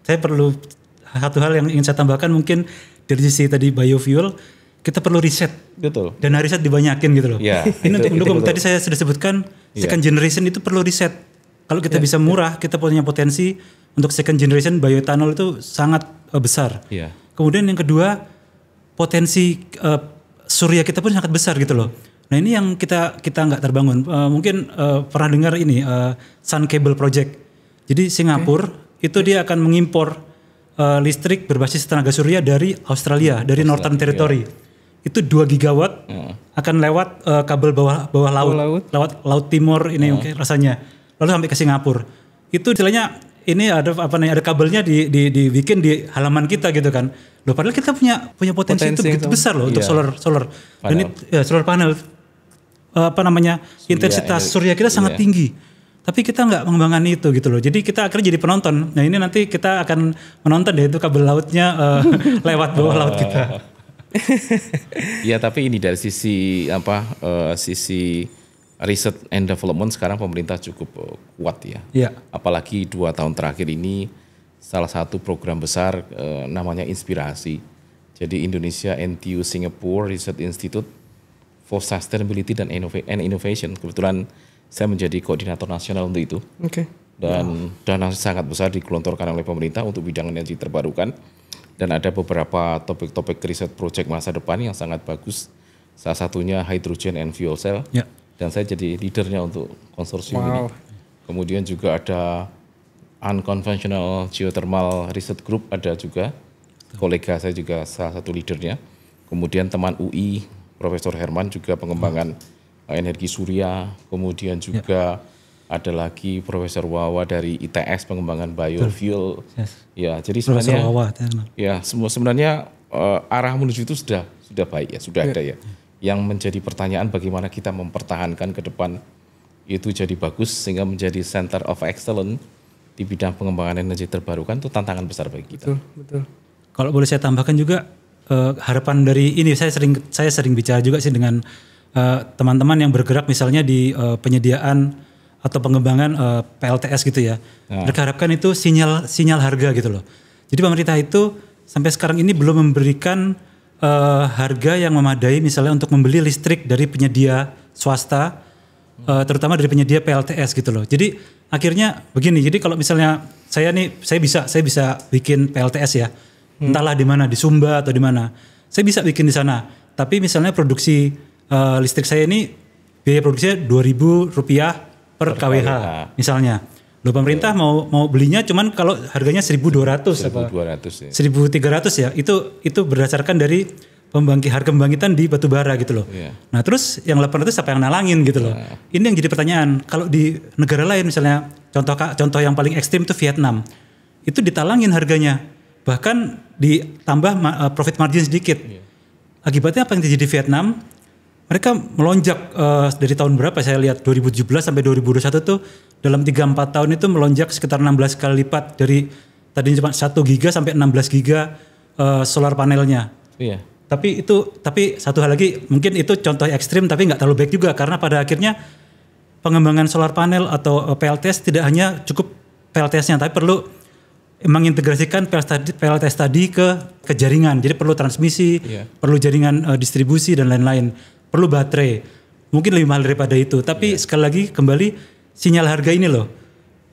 Saya perlu satu hal yang ingin saya tambahkan, mungkin dari sisi tadi biofuel kita perlu riset. Betul. Dana riset dibanyakin gitu loh. Ya, ini untuk mendukung, tadi saya sudah sebutkan second generation itu perlu riset. Kalau kita bisa murah, kita punya potensi untuk second generation bioethanol itu sangat besar. Iya. Kemudian yang kedua, potensi surya kita pun sangat besar gitu loh. Nah ini yang kita nggak terbangun. Mungkin pernah dengar ini Sun Cable Project. Jadi Singapura itu dia akan mengimpor listrik berbasis tenaga surya dari Australia, dari Northern Territory. Itu 2 gigawatt akan lewat kabel bawah laut, lewat Laut Timur ini rasanya. Lalu sampai ke Singapura. Itu istilahnya ini ada kabelnya dibikin di halaman kita gitu kan. Loh padahal kita punya potensi itu begitu besar loh untuk solar. Dan solar panel intensitas surya kita sangat tinggi. Tapi kita nggak mengembangkan itu gitu loh. Jadi kita akhirnya jadi penonton. Nah ini nanti kita akan menonton deh itu kabel lautnya lewat bawah laut kita. Ya tapi ini dari sisi sisi riset and development sekarang pemerintah cukup kuat ya. Iya. Apalagi 2 tahun terakhir ini salah satu program besar namanya Inspirasi. Jadi Indonesia NTU Singapore Research Institute for Sustainability and Innovation. Kebetulan saya menjadi koordinator nasional untuk itu. Dan dana sangat besar digelontorkan oleh pemerintah untuk bidang energi terbarukan. Dan ada beberapa topik-topik riset project masa depan yang sangat bagus. Salah satunya hydrogen and fuel cell. Ya. Dan saya jadi leadernya untuk konsorsium ini. Kemudian juga ada unconventional geothermal research group ada juga. Kolega saya juga salah satu leadernya. Kemudian teman UI, Profesor Herman juga pengembangan energi surya. Kemudian juga ada lagi Profesor Wawa dari ITS pengembangan biofuel. Ya, jadi sebenarnya sebenarnya arah menuju itu sudah baik ya, sudah ada ya. Yang menjadi pertanyaan bagaimana kita mempertahankan ke depan itu jadi bagus sehingga menjadi center of excellence di bidang pengembangan energi terbarukan itu tantangan besar bagi kita. Betul. Kalau boleh saya tambahkan juga harapan dari ini saya sering bicara juga sih dengan teman-teman yang bergerak misalnya di penyediaan atau pengembangan PLTS gitu ya. Mereka harapkan itu sinyal harga gitu loh. Jadi pemerintah itu sampai sekarang ini belum memberikan harga yang memadai misalnya untuk membeli listrik dari penyedia swasta, terutama dari penyedia PLTS gitu loh. Jadi akhirnya begini. Jadi kalau misalnya saya bisa bikin PLTS ya, entahlah di mana, di Sumba atau di mana, saya bisa bikin di sana. Tapi misalnya produksi listrik saya ini biaya produksinya Rp2.000 per KWH misalnya. Loh pemerintah mau belinya cuman kalau harganya 1.200 ya. 1.300 ya. Itu berdasarkan dari harga pembangkitan di batubara gitu loh. Nah, terus yang 800 siapa yang nalangin gitu loh. Ini yang jadi pertanyaan. Kalau di negara lain misalnya contoh yang paling ekstrim itu Vietnam. Itu ditalangin harganya. Bahkan ditambah profit margin sedikit. Akibatnya apa yang terjadi di Vietnam? Mereka melonjak dari tahun berapa saya lihat 2017 sampai 2021 tuh dalam 3-4 tahun itu melonjak sekitar 16 kali lipat dari tadinya cuma 1 giga sampai 16 giga solar panelnya. Iya. Tapi satu hal lagi mungkin itu contoh ekstrim tapi nggak terlalu baik juga karena pada akhirnya pengembangan solar panel atau PLTS tidak hanya cukup PLTS-nya tapi perlu mengintegrasikan PLTS tadi ke jaringan. Jadi perlu transmisi, perlu jaringan distribusi dan lain-lain. Perlu baterai, mungkin lebih mahal daripada itu. Tapi sekali lagi kembali sinyal harga ini loh,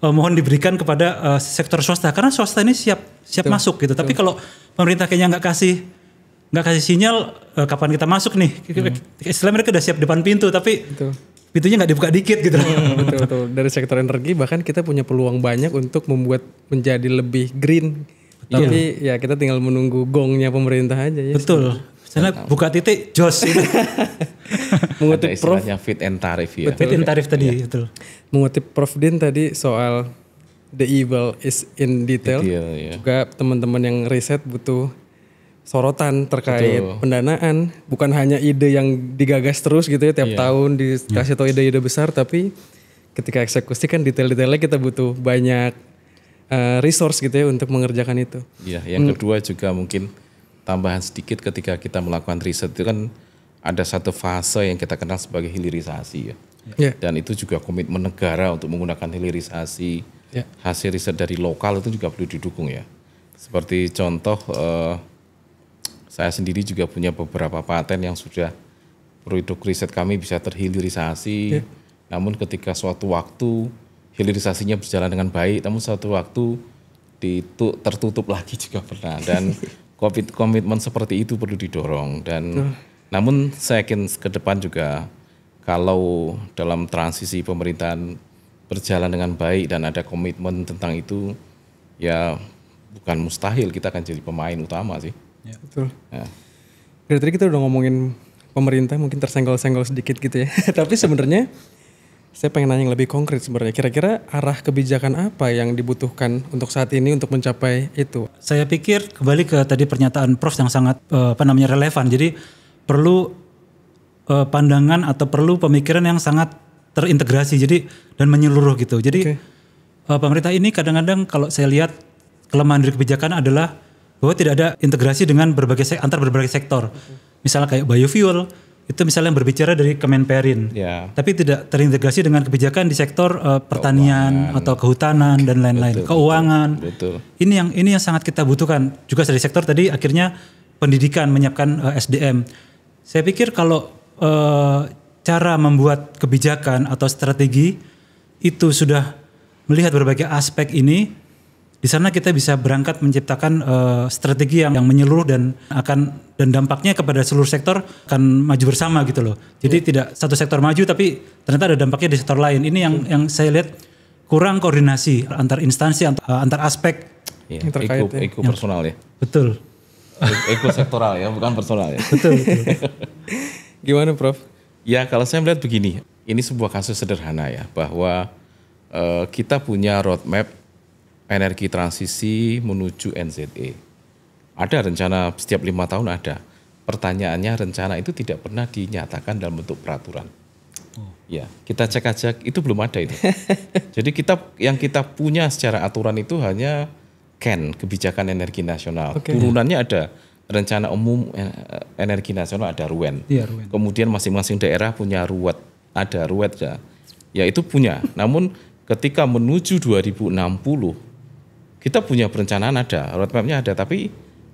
mohon diberikan kepada sektor swasta karena swasta ini siap masuk gitu. Tapi kalau pemerintah kayaknya nggak kasih sinyal kapan kita masuk nih, istilah mereka udah siap depan pintu tapi pintunya nggak dibuka dikit gitu. Betul. Dari sektor energi bahkan kita punya peluang banyak untuk membuat menjadi lebih green. Tapi ya kita tinggal menunggu gongnya pemerintah aja ya. Betul. Sana buka titik jos itu. Mengutip Prof fit and tarif ya. Fit and tarif tadi betul. Mengutip Prof Din tadi soal the evil is in detail. Juga teman-teman yang riset butuh sorotan terkait Betul. pendanaan, bukan hanya ide yang digagas terus gitu ya tiap tahun dikasih tahu ide-ide besar, tapi ketika eksekusi kan detail-detailnya kita butuh banyak resource gitu ya untuk mengerjakan itu. Ya, yang kedua juga mungkin tambahan sedikit ketika kita melakukan riset itu kan ada satu fase yang kita kenal sebagai hilirisasi ya. Ya. Dan itu juga komitmen negara untuk menggunakan hilirisasi. Ya. Hasil riset dari lokal itu juga perlu didukung ya. Seperti contoh saya sendiri juga punya beberapa paten yang sudah produk riset kami bisa terhilirisasi. Namun ketika suatu waktu hilirisasinya berjalan dengan baik, namun suatu waktu tertutup lagi juga pernah. Dan komitmen seperti itu perlu didorong. Dan namun saya yakin ke depan juga kalau dalam transisi pemerintahan berjalan dengan baik dan ada komitmen tentang itu, ya bukan mustahil kita akan jadi pemain utama sih. Ya. Betul. Ya. Dari tadi kita udah ngomongin pemerintah, mungkin tersenggol-senggol sedikit gitu ya. Tapi sebenarnya saya pengen nanya yang lebih konkret sebenarnya. Kira-kira arah kebijakan apa yang dibutuhkan untuk saat ini untuk mencapai itu? Saya pikir kembali ke tadi pernyataan Prof yang sangat relevan. Jadi perlu pandangan atau perlu pemikiran yang sangat terintegrasi. Jadi dan menyeluruh gitu. Jadi pemerintah ini kadang-kadang kalau saya lihat kelemahan dari kebijakan adalah bahwa tidak ada integrasi dengan antar berbagai sektor. Misalnya kayak biofuel, itu misalnya yang berbicara dari Kemenperin. Ya. Tapi tidak terintegrasi dengan kebijakan di sektor pertanian atau kehutanan dan lain-lain. Keuangan. Betul. Ini yang sangat kita butuhkan. Juga dari sektor tadi akhirnya pendidikan, menyiapkan SDM. Saya pikir kalau cara membuat kebijakan atau strategi itu sudah melihat berbagai aspek ini, di sana kita bisa berangkat menciptakan strategi yang menyeluruh dan dampaknya kepada seluruh sektor akan maju bersama gitu loh. Jadi tidak satu sektor maju tapi ternyata ada dampaknya di sektor lain. Ini yang saya lihat kurang koordinasi antar instansi, antar aspek. Ya, yang terkait eko personal ya. Betul. Eko sektoral ya, bukan personal ya. Betul. Gimana Prof? Ya kalau saya melihat begini, ini sebuah kasus sederhana ya, bahwa kita punya roadmap energi transisi menuju NZE. Ada rencana setiap 5 tahun ada. Pertanyaannya rencana itu tidak pernah dinyatakan dalam bentuk peraturan. Ya, kita cek aja itu belum ada itu. Jadi yang kita punya secara aturan itu hanya kebijakan energi nasional. Turunannya ada rencana umum energi nasional, ada RUEN. Iya, RUEN. Kemudian masing-masing daerah punya ada RUET ya itu punya. Namun ketika menuju 2060 kita punya perencanaan ada, roadmap-nya ada, tapi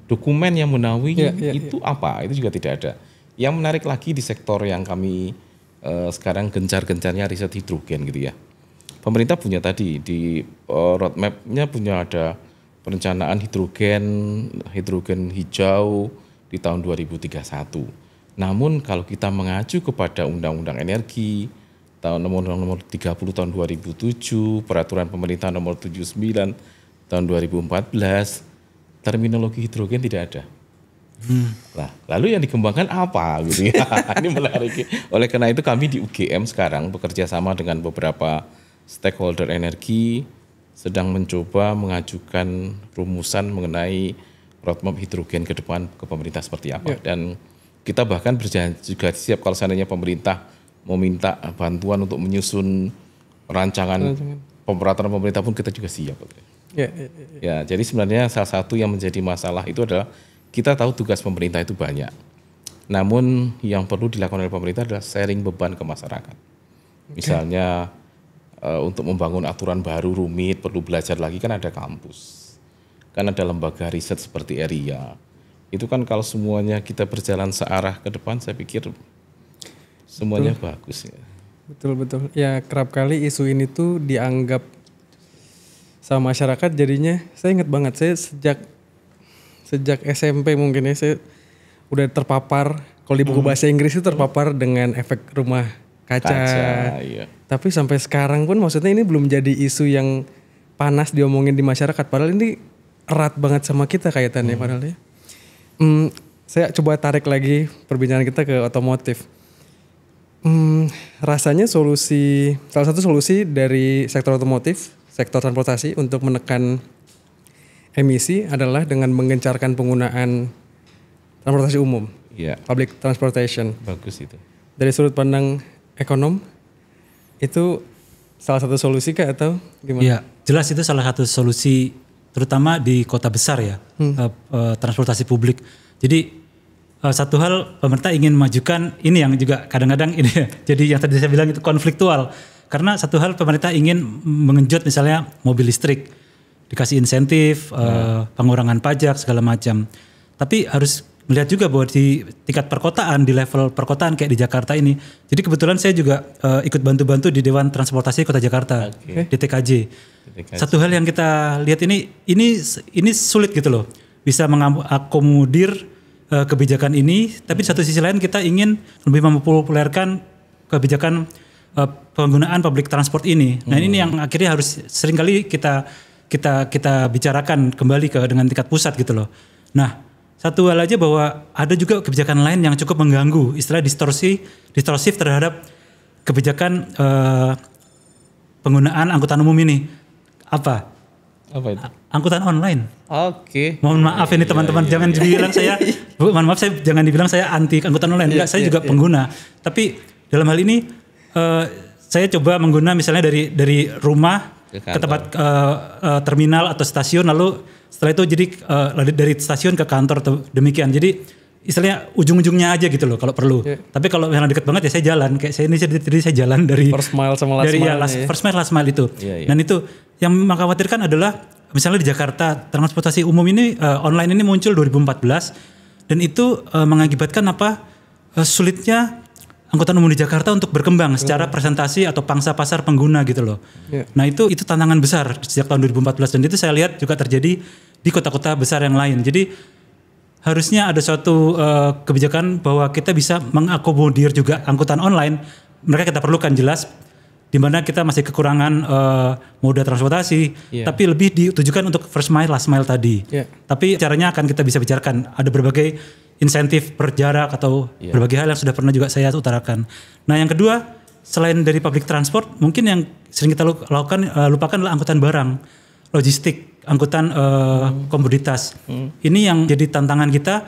dokumen yang menaungi itu apa? Itu juga tidak ada. Yang menarik lagi di sektor yang kami sekarang gencar-gencarnya riset hidrogen gitu ya. Pemerintah punya tadi di roadmap-nya punya ada perencanaan hidrogen hijau di tahun 2031. Namun kalau kita mengacu kepada Undang-Undang Energi nomor 30 tahun 2007, Peraturan Pemerintah nomor 79 tahun 2014, terminologi hidrogen tidak ada. Nah, lalu yang dikembangkan apa gitu ya? Ini menarik. Oleh karena itu kami di UGM sekarang bekerja sama dengan beberapa stakeholder energi sedang mencoba mengajukan rumusan mengenai roadmap hidrogen ke depan ke pemerintah seperti apa. Dan kita bahkan berjanji juga siap kalau seandainya pemerintah meminta bantuan untuk menyusun rancangan peraturan pemerintah pun kita juga siap. Ya, jadi sebenarnya salah satu yang menjadi masalah itu adalah kita tahu tugas pemerintah itu banyak. Namun yang perlu dilakukan oleh pemerintah adalah sharing beban ke masyarakat. Misalnya untuk membangun aturan baru rumit, perlu belajar lagi kan ada kampus. Kan ada lembaga riset seperti ERIA. Itu kan kalau semuanya kita berjalan searah ke depan saya pikir semuanya bagus ya. Betul. Ya kerap kali isu ini tuh dianggap sama masyarakat jadinya, saya ingat banget saya sejak SMP mungkin ya saya udah terpapar kalau di buku bahasa Inggris itu terpapar dengan efek rumah kaca. Iya. Tapi sampai sekarang pun maksudnya ini belum jadi isu yang panas diomongin di masyarakat padahal ini erat banget sama kita kaitannya padahal ya. Saya coba tarik lagi perbincangan kita ke otomotif. Rasanya salah satu solusi dari sektor otomotif, sektor transportasi untuk menekan emisi adalah dengan menggencarkan penggunaan transportasi umum, Iya, public transportation. bagus itu. Dari sudut pandang ekonom, itu salah satu solusi kah atau gimana? Iya, jelas itu salah satu solusi terutama di kota besar ya, transportasi publik. Jadi satu hal pemerintah ingin memajukan ini yang juga kadang-kadang ini ya, jadi yang tadi saya bilang itu konfliktual. Karena satu hal pemerintah ingin mengenjot misalnya mobil listrik, dikasih insentif, pengurangan pajak segala macam. Tapi harus melihat juga bahwa di tingkat perkotaan, di level perkotaan kayak di Jakarta ini. Jadi kebetulan saya juga ikut bantu-bantu di Dewan Transportasi Kota Jakarta, di TKJ. Satu hal yang kita lihat ini sulit gitu loh, bisa mengakomodir kebijakan ini. Tapi di satu sisi lain kita ingin lebih mempopulerkan kebijakan penggunaan public transport ini. Nah ini yang akhirnya harus seringkali kita bicarakan kembali dengan tingkat pusat gitu loh. Nah satu hal aja bahwa ada juga kebijakan lain yang cukup mengganggu, istilah distorsif terhadap kebijakan penggunaan angkutan umum ini. Apa itu? Angkutan online. Oke. Mohon maaf ini teman-teman, jangan dibilang saya, mohon maaf saya jangan dibilang saya anti angkutan online. Enggak, saya juga pengguna. Tapi dalam hal ini saya coba mengguna misalnya dari rumah ke tempat terminal atau stasiun, lalu setelah itu jadi dari stasiun ke kantor demikian. Jadi istilahnya ujung-ujungnya aja gitu loh kalau perlu. Tapi kalau yang dekat banget ya saya jalan. Kayak saya jalan dari First mile sama last mile. First mile last mile itu. Dan itu yang mengkhawatirkan adalah misalnya di Jakarta transportasi umum ini online ini muncul 2014 dan itu mengakibatkan sulitnya angkutan umum di Jakarta untuk berkembang secara presentasi atau pangsa pasar pengguna gitu loh. Nah itu tantangan besar sejak tahun 2014 dan itu saya lihat juga terjadi di kota-kota besar yang lain. Jadi harusnya ada suatu kebijakan bahwa kita bisa mengakomodir juga angkutan online. Mereka kita perlukan jelas, di mana kita masih kekurangan moda transportasi, tapi lebih ditujukan untuk first mile, last mile tadi. Tapi caranya akan kita bisa bicarakan. Ada berbagai insentif per jarak atau berbagai hal yang sudah pernah juga saya utarakan. Nah yang kedua, selain dari public transport, mungkin yang sering kita lupakan adalah angkutan barang, logistik, angkutan komoditas. Ini yang jadi tantangan kita,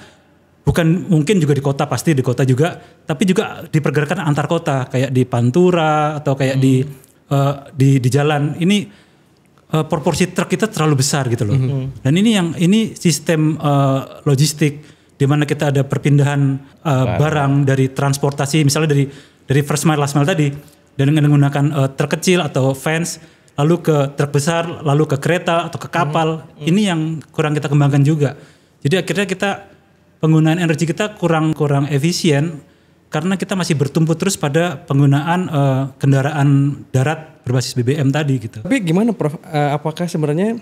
bukan mungkin juga di kota, pasti di kota juga, tapi juga dipergerakan antar kota, kayak di Pantura atau kayak di jalan. Ini proporsi truk kita terlalu besar gitu loh. Dan ini sistem logistik di mana kita ada perpindahan barang dari transportasi, misalnya dari first mile last mile tadi, dan dengan menggunakan truk kecil atau vans, lalu ke truk besar, lalu ke kereta atau ke kapal. Ini yang kurang kita kembangkan juga. Jadi akhirnya penggunaan energi kita kurang efisien karena kita masih bertumpu terus pada penggunaan kendaraan darat berbasis BBM tadi gitu. Tapi gimana Prof? Apakah sebenarnya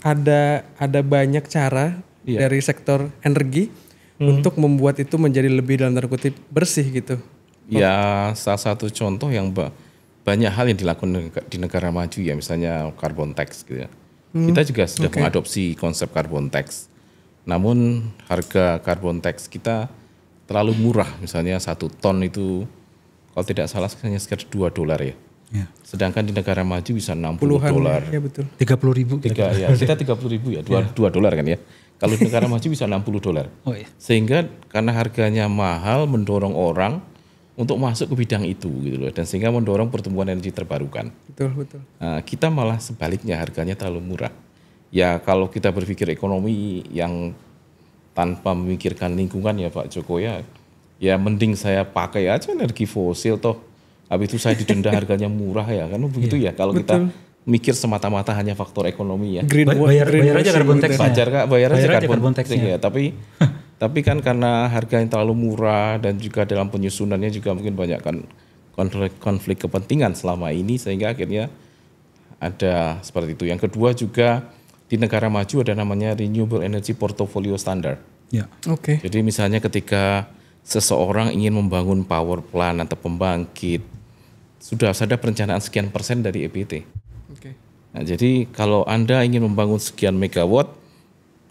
ada banyak cara dari sektor energi untuk membuat itu menjadi lebih dalam tanda kutip bersih gitu? Ya salah satu contoh yang banyak hal yang dilakukan di negara maju ya, misalnya carbon tax gitu ya. Kita juga sudah mengadopsi konsep carbon tax. Namun harga carbon tax kita terlalu murah, misalnya 1 ton itu kalau tidak salah hanya sekitar $2 ya. Sedangkan di negara maju bisa $60. Ya betul. 30.000. Kita 30.000 ya, $2 kan ya. Kalau di negara maju bisa $60. Sehingga karena harganya mahal mendorong orang untuk masuk ke bidang itu gitu loh, dan sehingga mendorong pertumbuhan energi terbarukan. Betul. Nah, kita malah sebaliknya, harganya terlalu murah. Ya kalau kita berpikir ekonomi yang tanpa memikirkan lingkungan ya Pak Joko ya mending saya pakai aja energi fosil toh. Habis itu saya didenda harganya murah ya kan begitu ya. Kalau kita mikir semata-mata hanya faktor ekonomi ya. Bayar aja carbon tax. Bayar aja carbon tax ya. Tapi kan karena harga yang terlalu murah dan juga dalam penyusunannya juga mungkin banyak kan konflik kepentingan selama ini sehingga akhirnya ada seperti itu. Yang kedua juga di negara maju ada namanya Renewable Energy Portfolio Standard. Jadi misalnya ketika seseorang ingin membangun power plant atau pembangkit, sudah ada perencanaan sekian persen dari EBT. Nah, jadi kalau Anda ingin membangun sekian megawatt,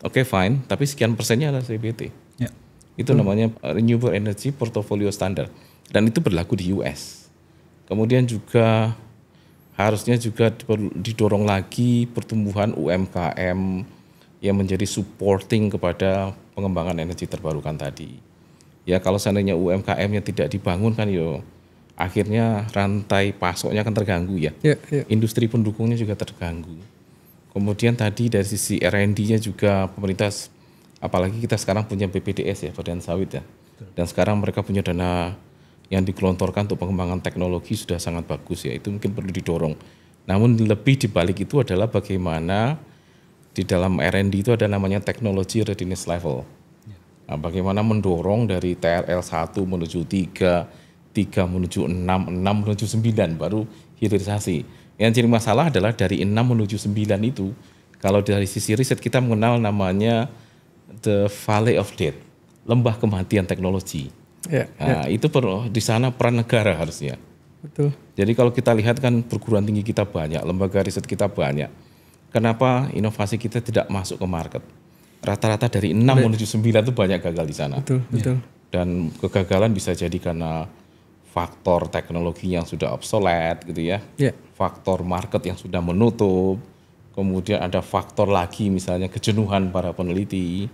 fine, tapi sekian persennya adalah EBT. Itu namanya Renewable Energy Portfolio Standard. Dan itu berlaku di US. Kemudian juga harusnya juga didorong lagi pertumbuhan UMKM yang menjadi supporting kepada pengembangan energi terbarukan tadi. Ya kalau seandainya UMKM-nya tidak dibangun kan akhirnya rantai pasoknya akan terganggu ya. Industri pendukungnya juga terganggu. Kemudian tadi dari sisi R&D-nya juga pemerintah, apalagi kita sekarang punya BPDS ya, Badan Sawit ya. Dan sekarang mereka punya dana yang digelontorkan untuk pengembangan teknologi sudah sangat bagus ya. Itu mungkin perlu didorong. Namun lebih dibalik itu adalah bagaimana di dalam R&D itu ada namanya Technology Readiness Level. Nah, bagaimana mendorong dari TRL 1 menuju 3, 3 menuju 6, 6 menuju 9 baru hilirisasi. Yang jadi masalah adalah dari 6 menuju 9 itu, kalau dari sisi riset kita mengenal namanya the Valley of Death, lembah kematian teknologi. Itu perlu di sana peran negara harusnya. Betul. Jadi kalau kita lihat kan perguruan tinggi kita banyak, lembaga riset kita banyak. Kenapa inovasi kita tidak masuk ke market? Rata-rata dari 6 menuju 9 itu banyak gagal di sana. Betul. Dan kegagalan bisa jadi karena faktor teknologi yang sudah obsolete gitu ya. Faktor market yang sudah menutup. Kemudian ada faktor lagi misalnya kejenuhan para peneliti.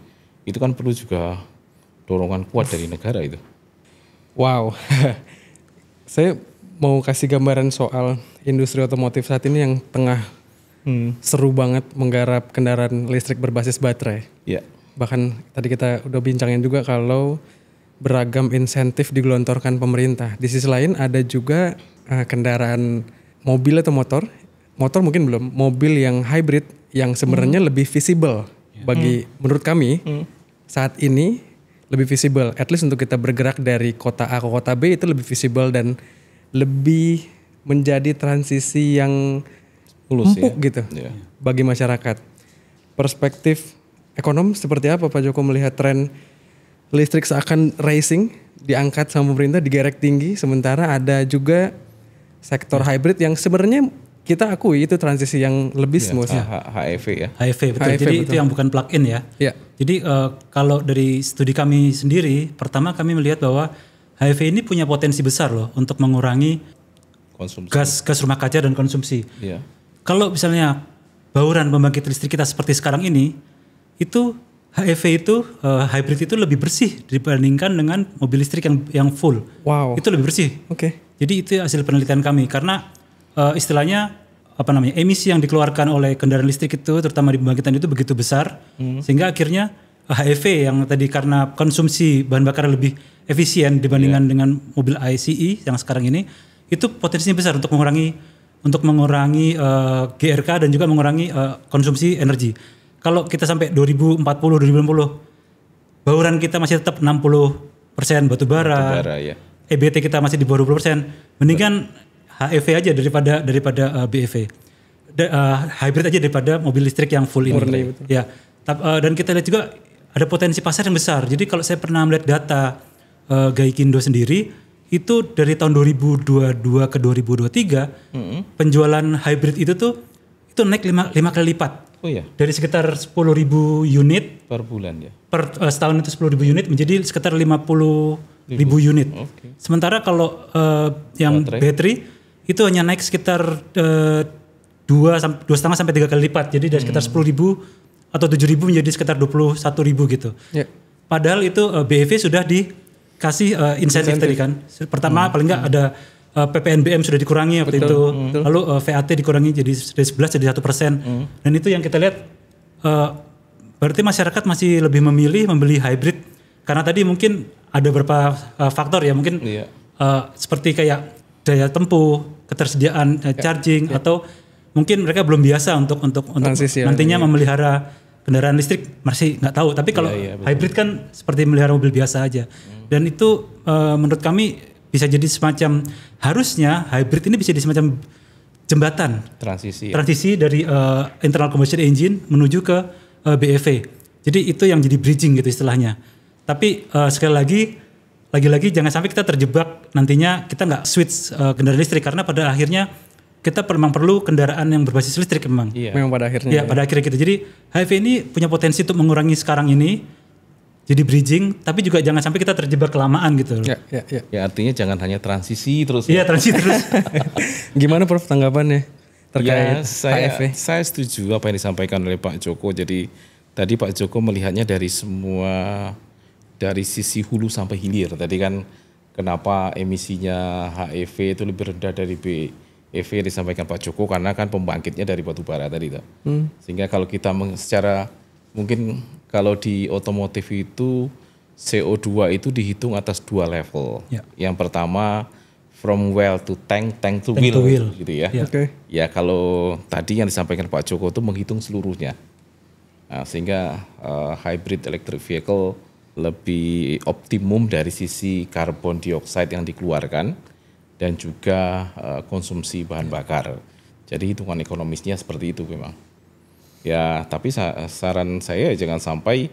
Itu kan perlu juga dorongan kuat dari negara itu. Wow. Saya mau kasih gambaran soal industri otomotif saat ini yang tengah seru banget menggarap kendaraan listrik berbasis baterai. Bahkan tadi kita udah bincangin juga kalau beragam insentif digelontorkan pemerintah. Di sisi lain ada juga kendaraan mobil atau motor mungkin belum, mobil yang hybrid yang sebenarnya lebih visible bagi menurut kami saat ini lebih visible. At least untuk kita bergerak dari kota A ke kota B itu lebih visible dan lebih menjadi transisi yang empuk gitu bagi masyarakat. Perspektif ekonom seperti apa Pak Joko melihat tren listrik seakan racing, diangkat sama pemerintah, digerek tinggi, sementara ada juga sektor hybrid yang sebenarnya kita akui itu transisi yang lebih smooth. HEV ya. HEV betul. Jadi itu yang bukan plug-in ya. Jadi kalau dari studi kami sendiri, pertama kami melihat bahwa HEV ini punya potensi besar loh untuk mengurangi konsumsi gas rumah kaca dan konsumsi. Kalau misalnya bauran pembangkit listrik kita seperti sekarang ini, itu HEV itu hybrid itu lebih bersih dibandingkan dengan mobil listrik yang full. Itu lebih bersih. Jadi itu hasil penelitian kami karena istilahnya emisi yang dikeluarkan oleh kendaraan listrik itu terutama di pembangkitan itu begitu besar sehingga akhirnya HEV yang tadi karena konsumsi bahan bakar lebih efisien dibandingkan dengan mobil ICE yang sekarang ini itu potensinya besar untuk mengurangi GRK dan juga mengurangi konsumsi energi. Kalau kita sampai 2040 2050 bauran kita masih tetap 60% batu bara EBT kita masih di bawah 20%, mendingan HEV aja daripada BEV. Hybrid aja daripada mobil listrik yang full ini. Dan kita lihat juga ada potensi pasar yang besar. Jadi kalau saya pernah melihat data Gaikindo sendiri, itu dari tahun 2022 ke 2023 penjualan hybrid itu naik 5 kali lipat. Dari sekitar 10.000 unit per bulan ya. Per setahun itu 10.000 unit menjadi sekitar 50.000 unit. Sementara kalau yang baterai itu hanya naik sekitar 2,5 sampai 3 kali lipat. Jadi dari sekitar 10.000 atau 7.000 menjadi sekitar 21.000 gitu. Padahal itu BEV sudah dikasih insentif tadi kan. Pertama paling enggak ada PPNBM sudah dikurangi waktu itu. Lalu VAT dikurangi jadi dari 11 jadi 1%. Dan itu yang kita lihat berarti masyarakat masih lebih memilih membeli hybrid karena tadi mungkin ada beberapa faktor ya mungkin seperti kayak daya tempuh, ketersediaan charging atau mungkin mereka belum biasa untuk nantinya memelihara kendaraan listrik masih nggak tahu. Tapi kalau hybrid kan seperti memelihara mobil biasa aja. Dan itu menurut kami bisa jadi semacam harusnya hybrid ini bisa jadi semacam jembatan transisi dari internal combustion engine menuju ke BEV. Jadi itu yang jadi bridging gitu istilahnya. Tapi sekali lagi jangan sampai kita terjebak nantinya kita nggak switch kendaraan listrik karena pada akhirnya kita memang perlu kendaraan yang berbasis listrik memang. Memang pada akhirnya. Ya, pada akhirnya gitu. Jadi HEV ini punya potensi untuk mengurangi sekarang ini jadi bridging, tapi juga jangan sampai kita terjebak kelamaan gitu. Ya artinya jangan hanya transisi terus. Iya transisi terus. Gimana Prof tanggapannya terkait HEV? Saya setuju apa yang disampaikan oleh Pak Joko. Jadi tadi Pak Joko melihatnya dari sisi hulu sampai hilir. Tadi kan kenapa emisinya HEV itu lebih rendah dari BEV yang disampaikan Pak Joko, karena kan pembangkitnya dari batu bara tadi. Sehingga kalau kita secara mungkin kalau di otomotif itu CO2 itu dihitung atas 2 level. Ya. Yang pertama from well to tank, tank to wheel gitu ya. Ya. Oke. Ya kalau tadi yang disampaikan Pak Joko itu menghitung seluruhnya. Nah, sehingga hybrid electric vehicle lebih optimum dari sisi karbon dioksida yang dikeluarkan dan juga konsumsi bahan bakar. Jadi hitungan ekonomisnya seperti itu memang. Ya, tapi saran saya jangan sampai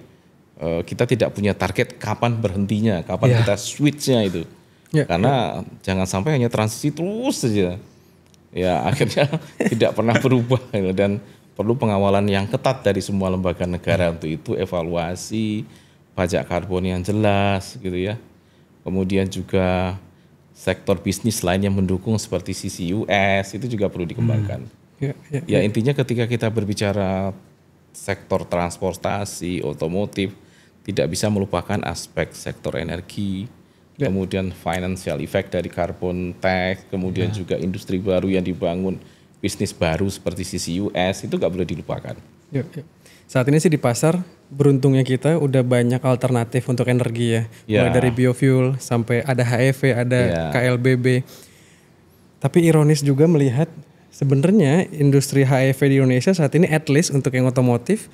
kita tidak punya target kapan berhentinya, kapan kita switch-nya itu. Karena jangan sampai hanya transisi terus saja. Ya, akhirnya tidak pernah berubah dan perlu pengawalan yang ketat dari semua lembaga negara untuk itu, evaluasi pajak karbon yang jelas gitu ya. Kemudian juga sektor bisnis lain yang mendukung seperti CCUS itu juga perlu dikembangkan. Ya, intinya ketika kita berbicara sektor transportasi, otomotif, tidak bisa melupakan aspek sektor energi, kemudian financial effect dari carbon tax, kemudian juga industri baru yang dibangun, bisnis baru seperti CCUS, itu nggak boleh dilupakan. Saat ini sih di pasar, beruntungnya kita udah banyak alternatif untuk energi ya. Mulai dari biofuel sampai ada HEV, ada KLBB. Tapi ironis juga melihat sebenarnya industri HEV di Indonesia saat ini at least untuk yang otomotif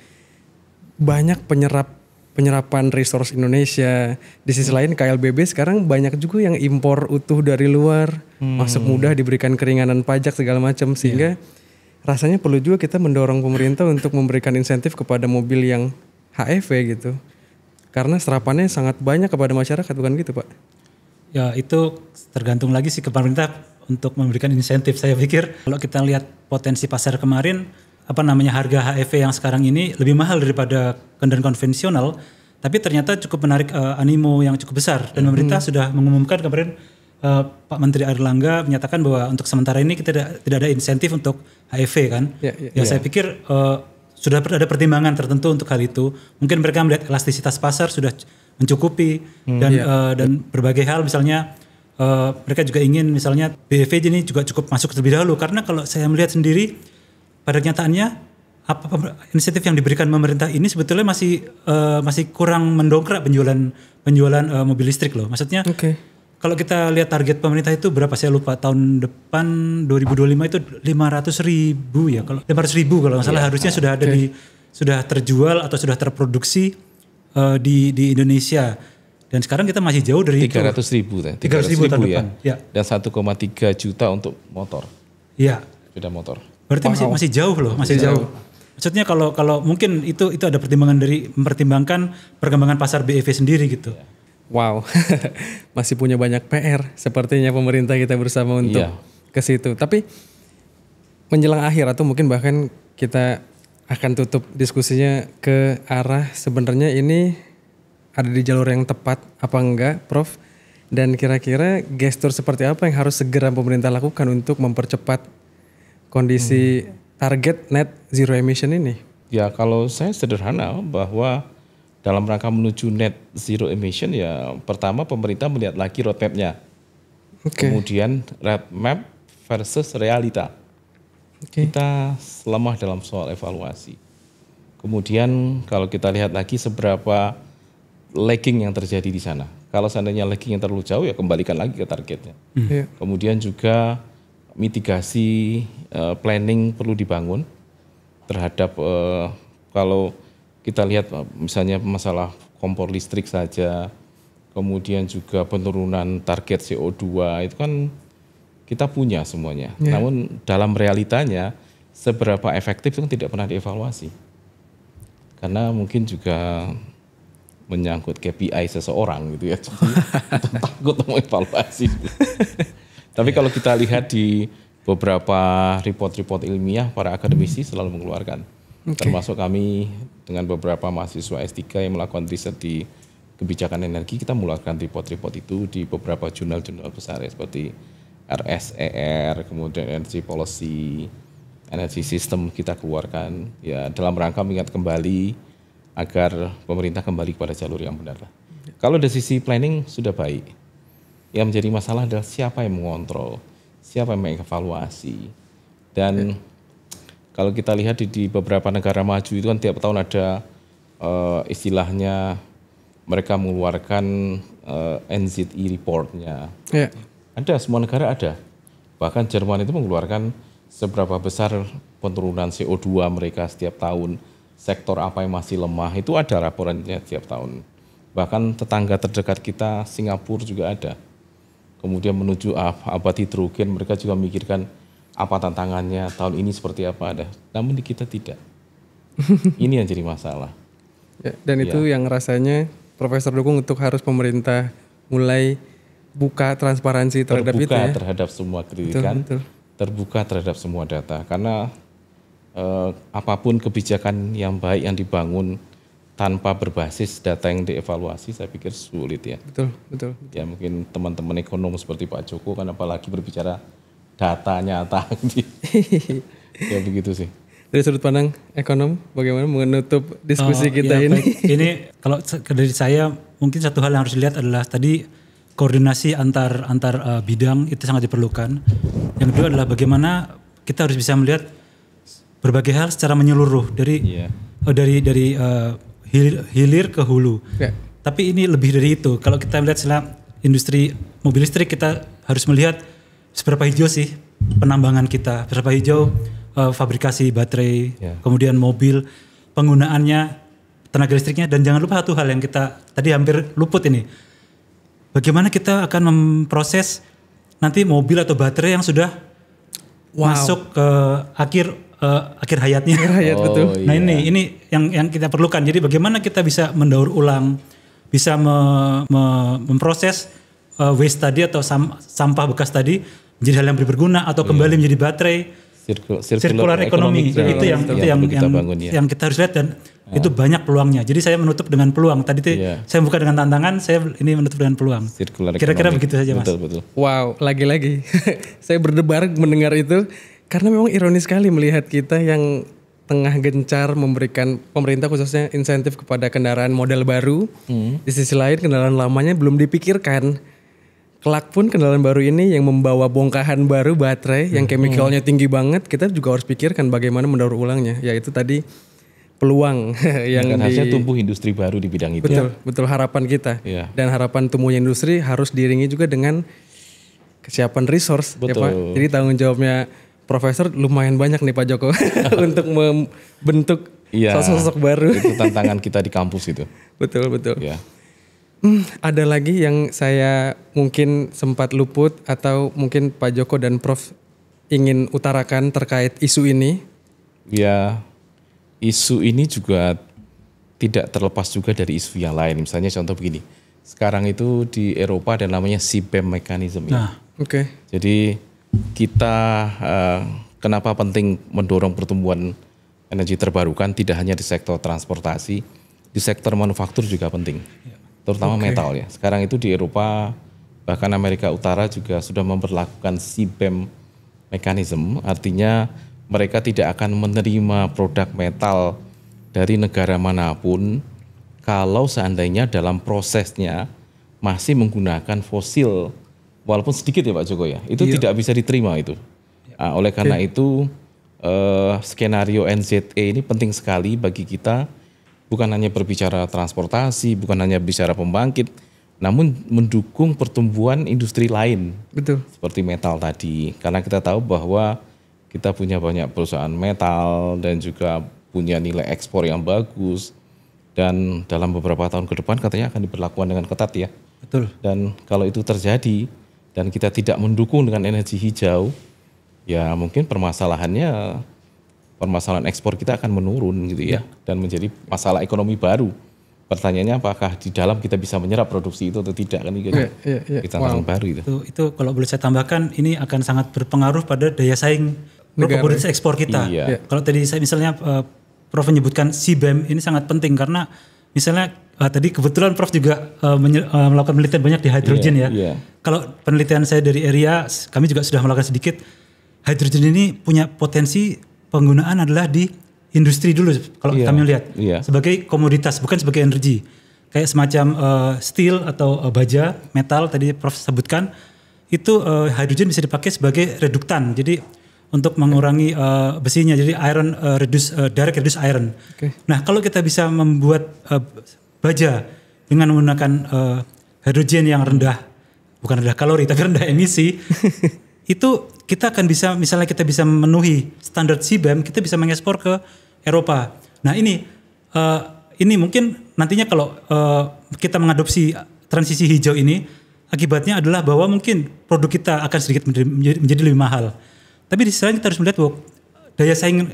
banyak penyerapan resource Indonesia. Di sisi lain KLBB sekarang banyak juga yang impor utuh dari luar, masuk mudah, diberikan keringanan pajak segala macam, sehingga rasanya perlu juga kita mendorong pemerintah untuk memberikan insentif kepada mobil yang HEV gitu. Karena serapannya sangat banyak kepada masyarakat, bukan gitu Pak? Ya itu tergantung lagi sih ke pemerintah untuk memberikan insentif. Saya pikir kalau kita lihat potensi pasar kemarin, harga HEV yang sekarang ini lebih mahal daripada kendaraan konvensional, tapi ternyata cukup menarik animo yang cukup besar, dan pemerintah sudah mengumumkan kemarin, Pak Menteri Airlangga menyatakan bahwa untuk sementara ini kita tidak ada insentif untuk HEV kan. Saya pikir sudah ada pertimbangan tertentu untuk hal itu. Mungkin mereka melihat elastisitas pasar sudah mencukupi dan berbagai hal, misalnya mereka juga ingin misalnya BEV ini juga cukup masuk terlebih dahulu, karena kalau saya melihat sendiri pada kenyataannya insentif yang diberikan pemerintah ini sebetulnya masih kurang mendongkrak penjualan mobil listrik loh. Maksudnya kalau kita lihat target pemerintah itu berapa, saya lupa, tahun depan 2025 itu 500.000 ya, kalau 500.000 kalau nggak salah harusnya sudah ada sudah terjual atau sudah terproduksi di Indonesia. Dan sekarang kita masih jauh dari 300.000 tahun depan. Ya. Dan 1,3 juta untuk motor. Iya. Sepeda motor. Berarti masih jauh loh, masih jauh. Maksudnya kalau mungkin itu ada pertimbangan dari mempertimbangkan perkembangan pasar BEV sendiri gitu. Wow, masih punya banyak PR sepertinya pemerintah kita bersama untuk ke situ. Tapi menjelang akhir atau mungkin bahkan kita akan tutup diskusinya ke arah sebenarnya ini ada di jalur yang tepat apa enggak, Prof? Dan kira-kira gestur seperti apa yang harus segera pemerintah lakukan untuk mempercepat kondisi target net zero emission ini? Ya kalau saya sederhana bahwa dalam rangka menuju net zero emission ya pertama pemerintah melihat lagi roadmap-nya. Kemudian roadmap versus realita. Kita lemah dalam soal evaluasi. Kemudian kalau kita lihat lagi seberapa lagging yang terjadi di sana. Kalau seandainya lagging yang terlalu jauh ya kembalikan lagi ke targetnya. Kemudian juga mitigasi planning perlu dibangun terhadap kalau kita lihat misalnya masalah kompor listrik saja, kemudian juga penurunan target CO2 itu kan kita punya semuanya. Namun dalam realitanya seberapa efektif itu kan tidak pernah dievaluasi. Karena mungkin juga menyangkut KPI seseorang gitu ya. Takut mau evaluasi. Tapi kalau kita lihat di beberapa report-report ilmiah, para akademisi selalu mengeluarkan. Termasuk kami dengan beberapa mahasiswa S3 yang melakukan riset di kebijakan energi, kita mengeluarkan report-report itu di beberapa jurnal-jurnal besar ya, seperti RSER, kemudian Energy Policy, Energy System kita keluarkan ya dalam rangka mengingat kembali agar pemerintah kembali kepada jalur yang benar. Kalau dari sisi planning sudah baik. Yang menjadi masalah adalah siapa yang mengontrol, siapa yang mengevaluasi. Dan kalau kita lihat di beberapa negara maju itu kan tiap tahun ada istilahnya mereka mengeluarkan NZE report-nya. Ya. Ada, semua negara ada. Bahkan Jerman itu mengeluarkan seberapa besar penurunan CO2 mereka setiap tahun, sektor apa yang masih lemah, itu ada laporannya setiap tahun. Bahkan tetangga terdekat kita, Singapura juga ada. Kemudian menuju abad hidrogen, mereka juga memikirkan apa tantangannya, tahun ini seperti apa ada. Namun di kita tidak. Ini yang jadi masalah. Ya, dan itu yang rasanya Profesor dukung untuk harus pemerintah mulai buka transparansi terhadap itu ya. Terhadap semua kritikan, terbuka terhadap semua data. Karena apapun kebijakan yang baik yang dibangun tanpa berbasis data yang dievaluasi, saya pikir sulit ya. Betul. Ya mungkin teman-teman ekonom seperti Pak Joko kan apalagi berbicara data nyata. Ya begitu sih. Dari sudut pandang ekonom, bagaimana menutup diskusi kita ya, ini? Baik. Ini kalau dari saya mungkin satu hal yang harus dilihat adalah tadi koordinasi antar bidang itu sangat diperlukan. Yang kedua adalah bagaimana kita harus bisa melihat berbagai hal secara menyeluruh dari hilir ke hulu. Ya. Tapi ini lebih dari itu. Kalau kita melihat setelah industri mobil listrik, kita harus melihat seberapa hijau sih penambangan kita, seberapa hijau fabrikasi baterai, kemudian mobil, penggunaannya, tenaga listriknya, dan jangan lupa satu hal yang kita tadi hampir luput ini. Bagaimana kita akan memproses nanti mobil atau baterai yang sudah masuk ke akhir hayatnya. Betul. Nah ini yang kita perlukan. Jadi bagaimana kita bisa mendaur ulang, bisa memproses waste tadi atau sampah bekas tadi menjadi hal yang berguna atau kembali menjadi baterai. Circular ekonomi itu yang kita harus lihat, dan itu banyak peluangnya. Jadi saya menutup dengan peluang. Tadi saya buka dengan tantangan, saya ini menutup dengan peluang. Kira-kira begitu saja, Mas. Betul. Wow, lagi-lagi saya berdebar mendengar itu karena memang ironis sekali melihat kita yang tengah gencar memberikan pemerintah khususnya insentif kepada kendaraan model baru. Di sisi lain kendaraan lamanya belum dipikirkan. Kelak pun kendaraan baru ini yang membawa bongkahan baru baterai yang chemicalnya tinggi banget, kita juga harus pikirkan bagaimana mendaur ulangnya. Yaitu tadi peluang yang harusnya tumbuh industri baru di bidang itu. Betul harapan kita. Dan harapan tumbuhnya industri harus diiringi juga dengan kesiapan resource. Ya, Pak? Jadi tanggung jawabnya Profesor lumayan banyak nih Pak Joko untuk membentuk sosok-sosok baru. Itu tantangan kita di kampus itu. Betul. Ya. Ada lagi yang saya mungkin sempat luput atau mungkin Pak Joko dan Prof ingin utarakan terkait isu ini? Ya, isu ini juga tidak terlepas juga dari isu yang lain. Misalnya contoh begini, sekarang itu di Eropa ada namanya CBAM mechanism. Jadi kita kenapa penting mendorong pertumbuhan energi terbarukan tidak hanya di sektor transportasi, di sektor manufaktur juga penting. Terutama metal ya. Sekarang itu di Eropa bahkan Amerika Utara juga sudah memperlakukan CBAM mechanism, artinya mereka tidak akan menerima produk metal dari negara manapun kalau seandainya dalam prosesnya masih menggunakan fosil, walaupun sedikit ya Pak Joko ya, itu tidak bisa diterima itu. Oleh karena itu skenario NZE ini penting sekali bagi kita. Bukan hanya berbicara transportasi, bukan hanya bicara pembangkit, namun mendukung pertumbuhan industri lain. Betul. Seperti metal tadi. Karena kita tahu bahwa kita punya banyak perusahaan metal dan juga punya nilai ekspor yang bagus. Dan dalam beberapa tahun ke depan katanya akan diberlakukan dengan ketat ya. Betul. Dan kalau itu terjadi dan kita tidak mendukung dengan energi hijau, ya mungkin permasalahan ekspor kita akan menurun gitu ya, dan menjadi masalah ekonomi baru. Pertanyaannya apakah di dalam kita bisa menyerap produksi itu atau tidak kan itu tantangan baru itu. Itu kalau boleh saya tambahkan, ini akan sangat berpengaruh pada daya saing komoditas ekspor kita. Kalau tadi saya misalnya Prof menyebutkan CBAM ini sangat penting karena misalnya tadi kebetulan Prof juga melakukan penelitian banyak di hidrogen Kalau penelitian saya dari area, kami juga sudah melakukan sedikit. Hidrogen ini punya potensi penggunaan adalah di industri dulu kalau Iya, kami lihat iya. sebagai komoditas bukan sebagai energi. Kayak semacam steel atau baja, metal tadi Prof sebutkan itu hidrogen bisa dipakai sebagai reduktan. Jadi untuk mengurangi besinya jadi iron direct reduce iron. Oke. Nah, kalau kita bisa membuat baja dengan menggunakan hidrogen yang bukan rendah kalori tapi rendah emisi, itu kita akan bisa, misalnya kita bisa memenuhi standar CBAM, kita bisa mengekspor ke Eropa. Nah ini mungkin nantinya kalau kita mengadopsi transisi hijau ini, akibatnya adalah bahwa mungkin produk kita akan sedikit menjadi lebih mahal. Tapi di sisi lain kita harus melihat bahwa daya saing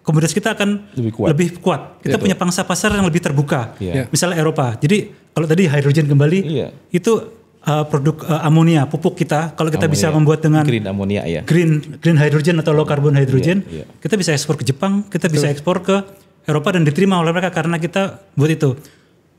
komoditas kita akan lebih kuat. Kita punya pangsa pasar yang lebih terbuka. Iya. Misalnya Eropa. Jadi kalau tadi hidrogen kembali, itu produk amonia, pupuk kita. Kalau kita bisa membuat dengan green amonia ya. Green hydrogen atau low carbon hydrogen, Iya. kita bisa ekspor ke Jepang, kita bisa ekspor ke Eropa dan diterima oleh mereka karena kita buat itu.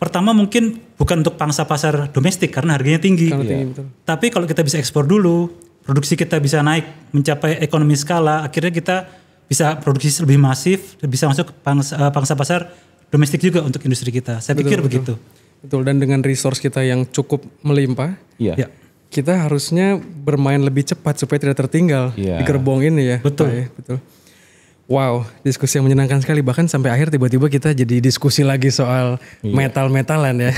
Pertama mungkin bukan untuk pangsa pasar domestik karena harganya tinggi. Betul. Tapi kalau kita bisa ekspor dulu, produksi kita bisa naik mencapai ekonomi skala, akhirnya kita bisa produksi lebih masif, bisa masuk ke pangsa pasar domestik juga untuk industri kita. Saya pikir begitu. Betul, dan dengan resource kita yang cukup melimpah, Ya. kita harusnya bermain lebih cepat supaya tidak tertinggal Iya. di gerbong ini ya. Betul. Pak, ya? Betul. Wow, diskusi yang menyenangkan sekali. Bahkan sampai akhir tiba-tiba kita jadi diskusi lagi soal metal-metalan ya.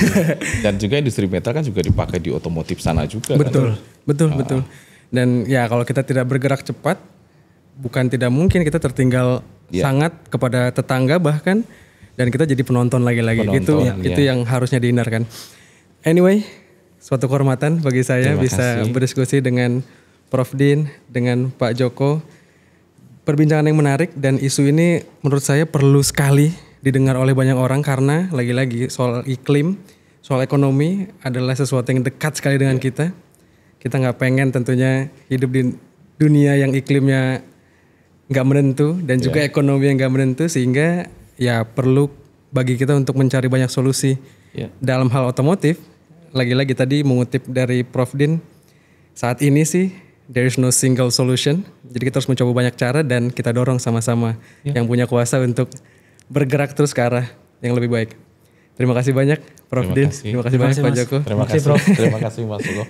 Dan juga industri metal kan juga dipakai di otomotif sana juga. Betul, kan? betul. Dan ya kalau kita tidak bergerak cepat, bukan tidak mungkin kita tertinggal sangat kepada tetangga bahkan, dan kita jadi penonton lagi-lagi. Itu yang harusnya dihindarkan. Anyway, suatu kehormatan bagi saya Terima bisa kasih. berdiskusi dengan Prof Din, dengan Pak Joko. Perbincangan yang menarik dan isu ini menurut saya perlu sekali didengar oleh banyak orang karena lagi-lagi soal iklim, soal ekonomi adalah sesuatu yang dekat sekali dengan kita. Kita nggak pengen tentunya hidup di dunia yang iklimnya nggak menentu dan juga ekonomi yang nggak menentu, sehingga ya perlu bagi kita untuk mencari banyak solusi. Dalam hal otomotif, lagi-lagi tadi mengutip dari Prof Din, saat ini sih there is no single solution. Jadi kita harus mencoba banyak cara dan kita dorong sama-sama yang punya kuasa untuk bergerak terus ke arah yang lebih baik. Terima kasih banyak Prof Din. Terima kasih banyak Pak Joko. Terima kasih Mas Joko.